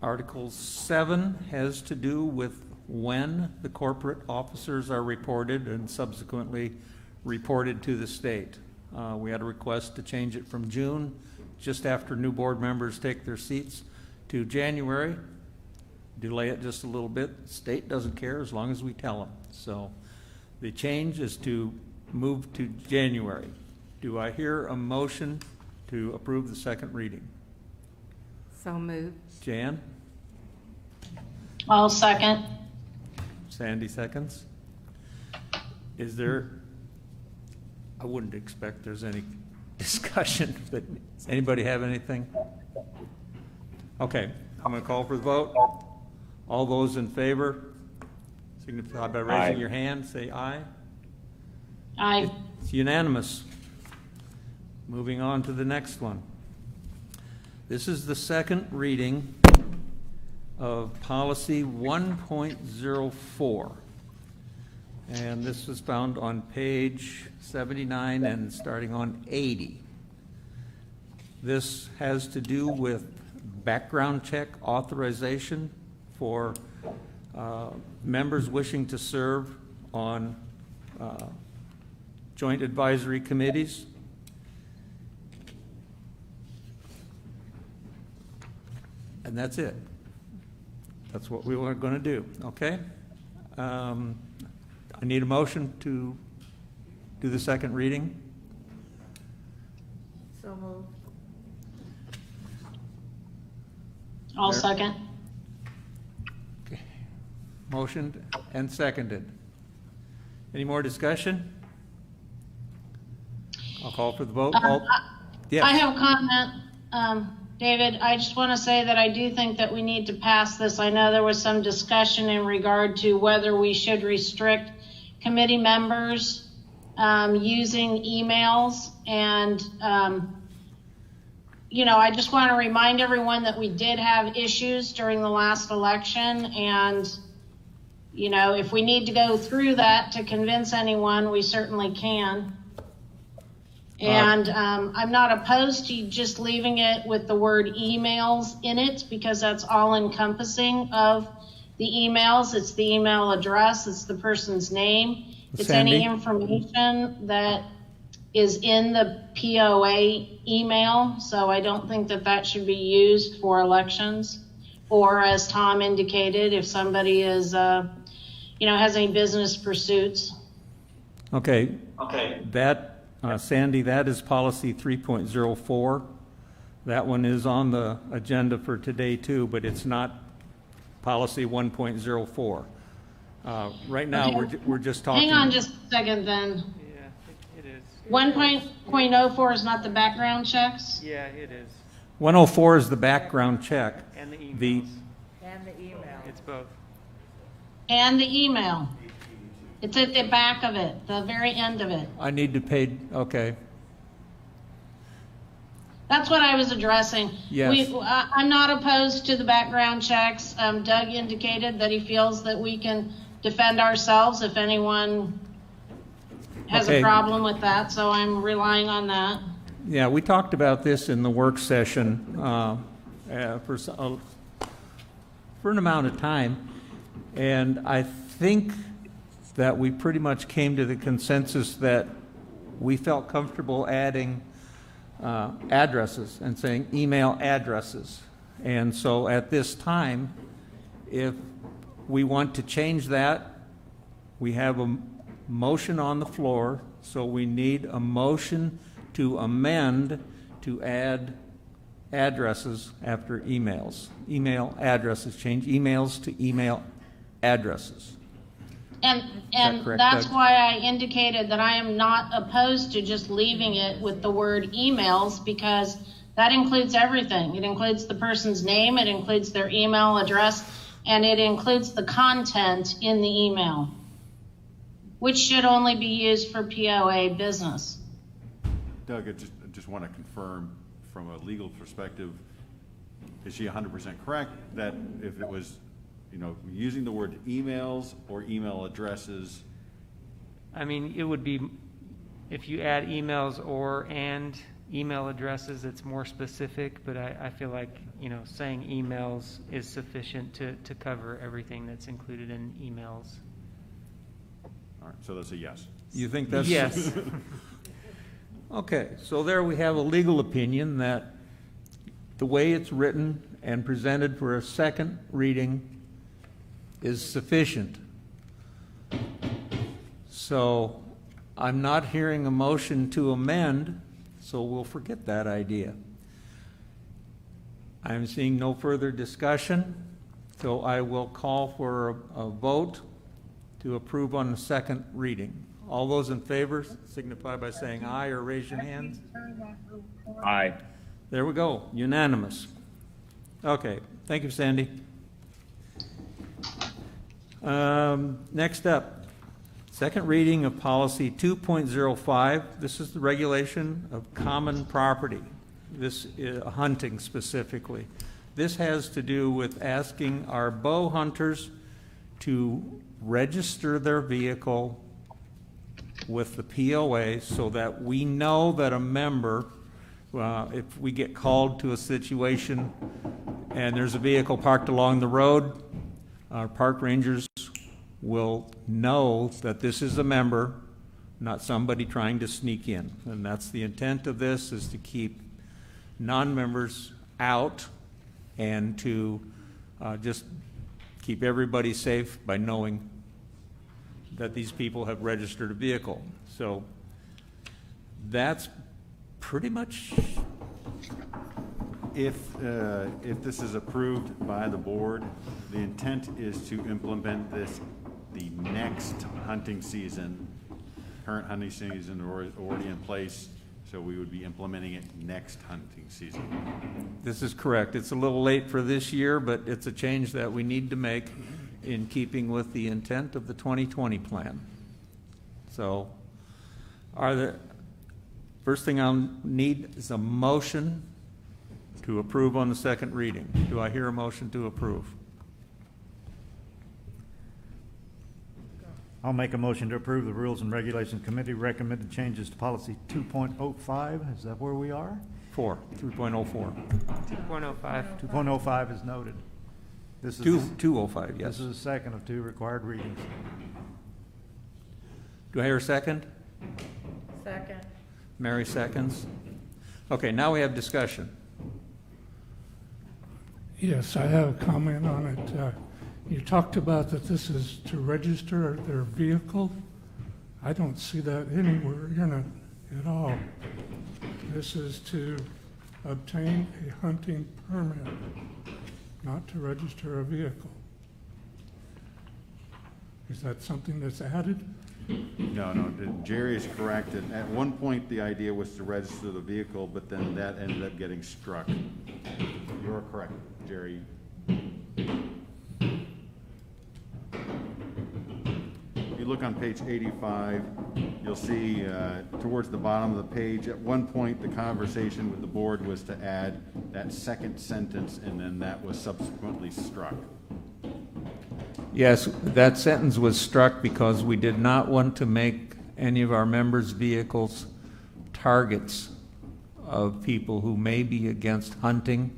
[SPEAKER 1] Article 7 has to do with when the corporate officers are reported and subsequently reported to the state. We had a request to change it from June, just after new board members take their seats, to January. Delay it just a little bit. The state doesn't care as long as we tell them. So the change is to move to January. Do I hear a motion to approve the second reading?
[SPEAKER 13] So moved.
[SPEAKER 1] Jan?
[SPEAKER 7] I'll second.
[SPEAKER 1] Sandy seconds. Is there, I wouldn't expect there's any discussion, but does anybody have anything? Okay, I'm going to call for the vote. All those in favor, signify by raising your hand, say aye.
[SPEAKER 7] Aye.
[SPEAKER 1] It's unanimous. Moving on to the next one. This is the second reading of policy 1.04. And this is found on page 79 and starting on 80. This has to do with background check authorization for members wishing to serve on joint advisory committees. And that's it. That's what we were going to do, okay? I need a motion to do the second reading.
[SPEAKER 5] So moved.
[SPEAKER 7] I'll second.
[SPEAKER 1] Okay. Motioned and seconded. Any more discussion? I'll call for the vote. Yes.
[SPEAKER 7] I have a comment, David. I just want to say that I do think that we need to pass this. I know there was some discussion in regard to whether we should restrict committee members using emails. And, I just want to remind everyone that we did have issues during the last election. And, if we need to go through that to convince anyone, we certainly can. And I'm not opposed to just leaving it with the word emails in it, because that's all encompassing of the emails. It's the email address, it's the person's name, it's
[SPEAKER 1] Sandy?
[SPEAKER 7] any information that is in the POA email. So I don't think that that should be used for elections. Or as Tom indicated, if somebody is, has any business pursuits.
[SPEAKER 1] Okay. That, Sandy, that is policy 3.04. That one is on the agenda for today too, but it's not policy 1.04. Right now,
[SPEAKER 7] Okay.
[SPEAKER 1] we're just talking.
[SPEAKER 7] Hang on just a second then.
[SPEAKER 3] Yeah, it is.
[SPEAKER 7] 1.04 is not the background checks?
[SPEAKER 3] Yeah, it is.
[SPEAKER 1] 104 is the background check.
[SPEAKER 3] And the emails.
[SPEAKER 5] And the email.
[SPEAKER 3] It's both.
[SPEAKER 7] And the email. It's at the back of it, the very end of it.
[SPEAKER 1] I need to pay, okay.
[SPEAKER 7] That's what I was addressing.
[SPEAKER 1] Yes.
[SPEAKER 7] I'm not opposed to the background checks. Doug indicated that he feels that we can defend ourselves if anyone has
[SPEAKER 1] Okay.
[SPEAKER 7] a problem with that, so I'm relying on that.
[SPEAKER 1] Yeah, we talked about this in the work session for an amount of time, and I think that we pretty much came to the consensus that we felt comfortable adding addresses and saying email addresses. And so at this time, if we want to change that, we have a motion on the floor, so we need a motion to amend to add addresses after emails. Email addresses, change emails to email addresses.
[SPEAKER 7] And
[SPEAKER 1] correct,
[SPEAKER 7] that's
[SPEAKER 1] Doug?
[SPEAKER 7] why I indicated that I am not opposed to just leaving it with the word emails, because that includes everything. It includes the person's name, it includes their email address, and it includes the content in the email, which should only be used for POA business.
[SPEAKER 2] Doug, I just want to confirm from a legal perspective, is she 100% correct that if it was, using the word emails or email addresses?
[SPEAKER 3] I mean, it would be, if you add emails and email addresses, it's more specific, but I feel like, saying emails is sufficient to cover everything that's included in emails.
[SPEAKER 2] All right, so that's a yes.
[SPEAKER 1] You think that's?
[SPEAKER 3] Yes.
[SPEAKER 1] Okay, so there we have a legal opinion that the way it's written and presented for a second reading is sufficient. So I'm not hearing a motion to amend, so we'll forget that idea. I'm seeing no further discussion, so I will call for a vote to approve on the second reading. All those in favor signify by saying aye or raise your hands.
[SPEAKER 6] Aye.
[SPEAKER 1] There we go, unanimous. Okay, thank you, Sandy. Next up, second reading of policy 2.05. This is the regulation of common property. This is hunting specifically. This has to do with asking our bow hunters to register their vehicle with the POA so that we know that a member, if we get called to a situation and there's a vehicle parked along the road, our park rangers will know that this is a member, not somebody trying to sneak in. And that's the intent of this, is to keep non-members out and to just keep everybody safe by knowing that these people have registered a vehicle. So that's pretty much.
[SPEAKER 2] If this is approved by the board, the intent is to implement this the next hunting season. Current hunting season already in place, so we would be implementing it next hunting season.
[SPEAKER 1] This is correct. It's a little late for this year, but it's a change that we need to make in keeping with the intent of the 2020 plan. So, first thing I'll need is a motion to approve on the second reading. Do I hear a motion to approve?
[SPEAKER 14] I'll make a motion to approve the Rules and Regulations Committee recommended changes to policy 2.05. Is that where we are?
[SPEAKER 1] 3.04.
[SPEAKER 3] 2.05.
[SPEAKER 14] 2.05 is noted. This is
[SPEAKER 1] 205, yes.
[SPEAKER 14] This is the second of two required readings.
[SPEAKER 1] Do I hear a second?
[SPEAKER 5] Second.
[SPEAKER 1] Mary seconds. Okay, now we have discussion.
[SPEAKER 15] Yes, I have a comment on it. You talked about that this is to register their vehicle. I don't see that anywhere in it at all. This is to obtain a hunting permit, not to register a vehicle. Is that something that's added?
[SPEAKER 2] No, Jerry is correct. At one point, the idea was to register the vehicle, but then that ended up getting struck. You're correct, Jerry. If you look on page 85, you'll see towards the bottom of the page, at one point, the conversation with the board was to add that second sentence, and then that was subsequently struck.
[SPEAKER 1] Yes, that sentence was struck because we did not want to make any of our members' vehicles targets of people who may be against hunting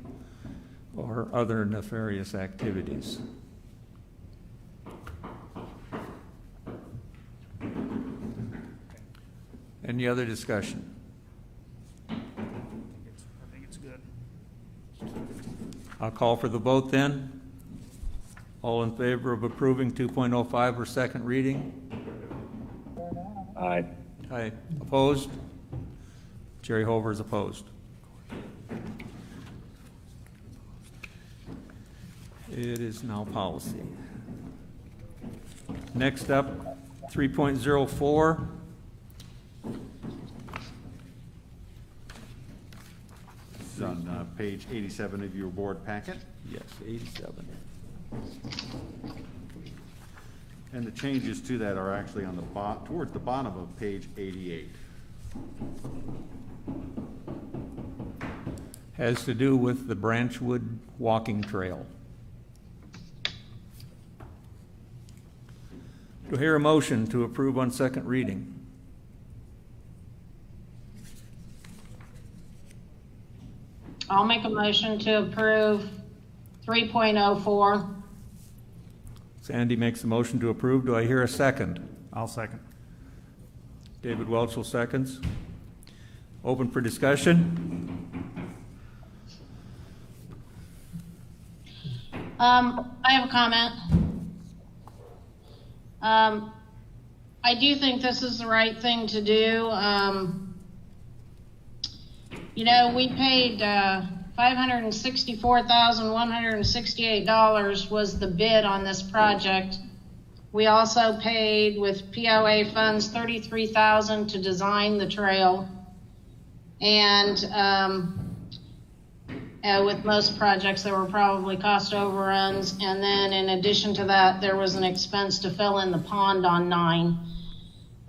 [SPEAKER 1] or other nefarious activities. Any other discussion?
[SPEAKER 14] I think it's good.
[SPEAKER 1] I'll call for the vote then. All in favor of approving 2.05 for second reading?
[SPEAKER 6] Aye.
[SPEAKER 1] Aye. Opposed? Jerry Hover is opposed. It is now policy. Next up, 3.04.
[SPEAKER 2] This is on page 87 of your board packet.
[SPEAKER 1] Yes, 87.
[SPEAKER 2] And the changes to that are actually on the towards the bottom of page 88.
[SPEAKER 1] Has to do with the Branchwood Walking Trail. Do I hear a motion to approve on second reading?
[SPEAKER 7] I'll make a motion to approve 3.04.
[SPEAKER 1] Sandy makes a motion to approve. Do I hear a second?
[SPEAKER 14] I'll second.
[SPEAKER 1] David Welchel seconds. Open for discussion.
[SPEAKER 7] I have a comment. I do think this is the right thing to do. You know, we paid $564,168 was the bid on this project. We also paid with POA funds $33,000 to design the trail. And with most projects, there were probably cost overruns. And then in addition to that, there was an expense to fill in the pond on 9.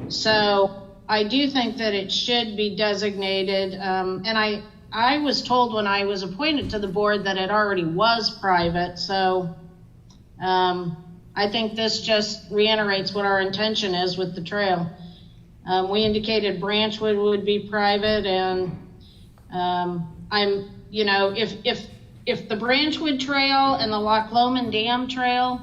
[SPEAKER 7] So I do think that it should be designated. And I was told when I was appointed to the board that it already was private. So I I think this just reiterates what our intention is with the trail. We indicated Branchwood would be private, and if the Branchwood Trail and the Loch Lomond Dam Trail,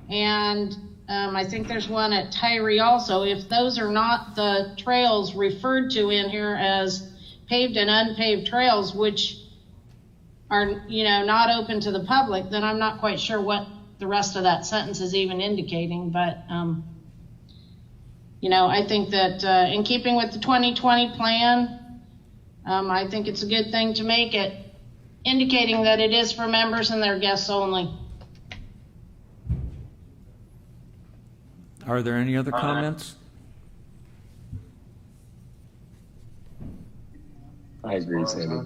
[SPEAKER 7] and I think there's one at Tyree also, if those are not the trails referred to in here as paved and unpaved trails, which are, not open to the public, then I'm not quite sure what the rest of that sentence is even indicating. But, I think that in keeping with the 2020 plan, I think it's a good thing to make it indicating that it is for members and their guests only.
[SPEAKER 1] Are there any other comments?
[SPEAKER 6] I agree, Sandy.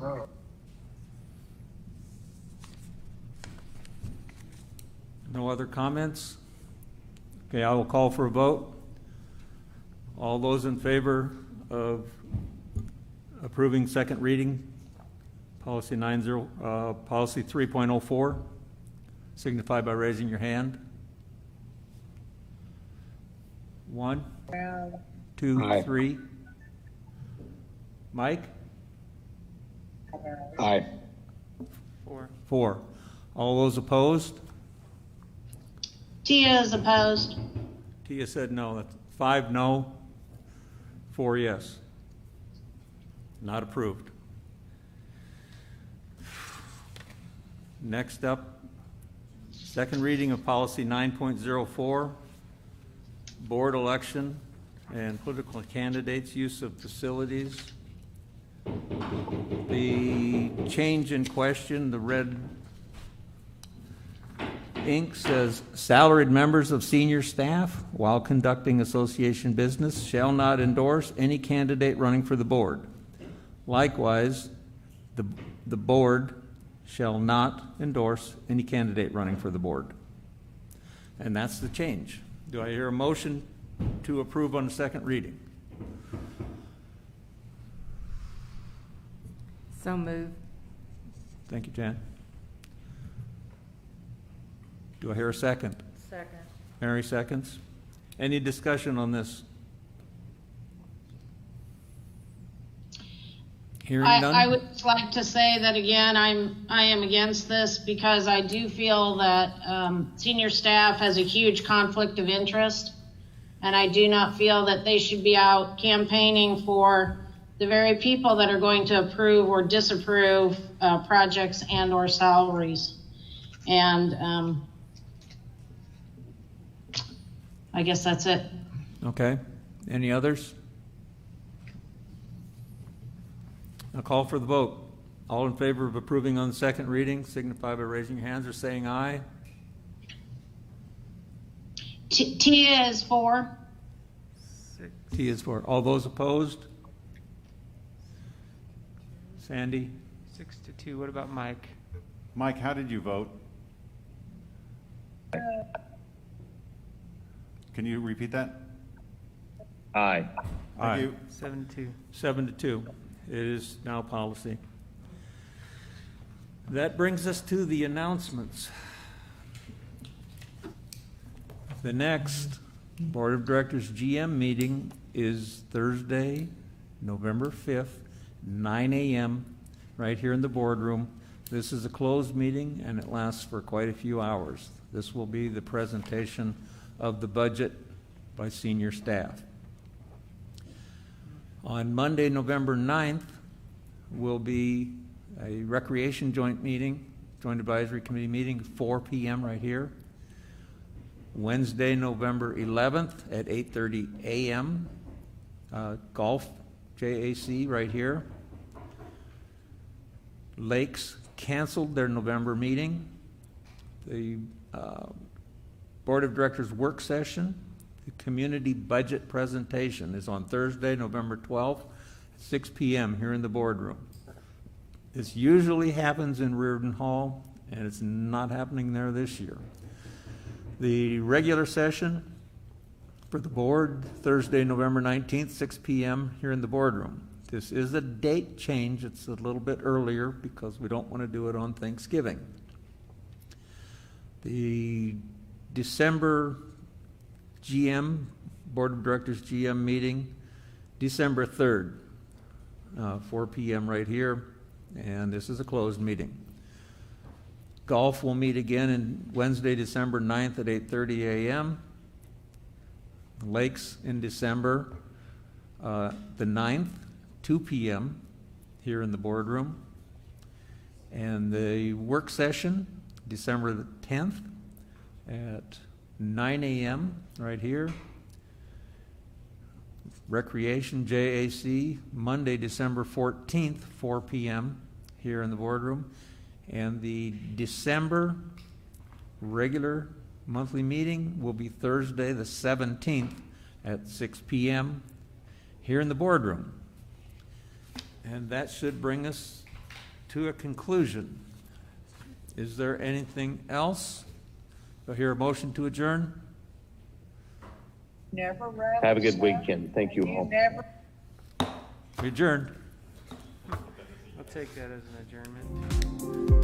[SPEAKER 1] No other comments? Okay, I will call for a vote. All those in favor of approving second reading, policy 3.04, signify by raising your hand. 1, 2,
[SPEAKER 6] Aye.
[SPEAKER 1] 3. Mike?
[SPEAKER 6] Aye.
[SPEAKER 1] 4. All those opposed?
[SPEAKER 7] Tia is opposed.
[SPEAKER 1] Tia said no. That's 5 no, 4 yes. Not approved. Next up, second reading of policy 9.04, board election and political candidates' use of facilities. The change in question, the red ink says, salaried members of senior staff, while conducting association business, shall not endorse any candidate running for the board. Likewise, the board shall not endorse any candidate running for the board. And that's the change. Do I hear a motion to approve on the second reading?
[SPEAKER 13] So moved.
[SPEAKER 1] Thank you, Jan. Do I hear a second?
[SPEAKER 5] Second.
[SPEAKER 1] Mary seconds. Any discussion on this? Hearing none?
[SPEAKER 7] I would like to say that again, I am against this because I do feel that senior staff has a huge conflict of interest, and I do not feel that they should be out campaigning for the very people that are going to approve or disapprove projects and or salaries. And I guess that's it.
[SPEAKER 1] Okay. Any others? I'll call for the vote. All in favor of approving on the second reading, signify by raising your hands or saying aye.
[SPEAKER 7] Tia is for.
[SPEAKER 1] T is for. All those opposed? Sandy?
[SPEAKER 3] 6-2. What about Mike?
[SPEAKER 2] Mike, how did you vote? Can you repeat that?
[SPEAKER 6] Aye.
[SPEAKER 2] Thank you.
[SPEAKER 3] 7-2.
[SPEAKER 1] 7-2. It is now policy. That brings us to the announcements. The next Board of Directors GM meeting is Thursday, November 5th, 9 a.m., right here in the boardroom. This is a closed meeting, and it lasts for quite a few hours. This will be the presentation of the budget by senior staff. On Monday, November 9th, will be a recreation joint meeting, joint advisory committee meeting, 4 p.m. right here. Wednesday, November 11th at 8:30 a.m., golf, JAC right here. Lakes canceled their November meeting. The Board of Directors work session, the community budget presentation is on Thursday, November 12th, at 6 p.m. here in the boardroom. This usually happens in Reardon Hall, and it's not happening there this year. The regular session for the board, Thursday, November 19th, 6 p.m. here in the boardroom. This is a date change. It's a little bit earlier because we don't want to do it on Thanksgiving. The December GM, Board of Directors GM meeting, December 3rd, 4 p.m. right here, and this is a closed meeting. Golf will meet again in Wednesday, December 9th at 8:30 a.m. Lakes in December, the 9th, 2 p.m. here in the boardroom. And the work session, December the 10th at 9 a.m. right here. Recreation, JAC, Monday, December 14th, 4 p.m. here in the boardroom. And the December regular monthly meeting will be Thursday, the 17th at 6 p.m. here in the boardroom. And that should bring us to a conclusion. Is there anything else? Do I hear a motion to adjourn?
[SPEAKER 6] Have a good weekend. Thank you all.
[SPEAKER 1] Adjourned.
[SPEAKER 3] I'll take that as an adjournment.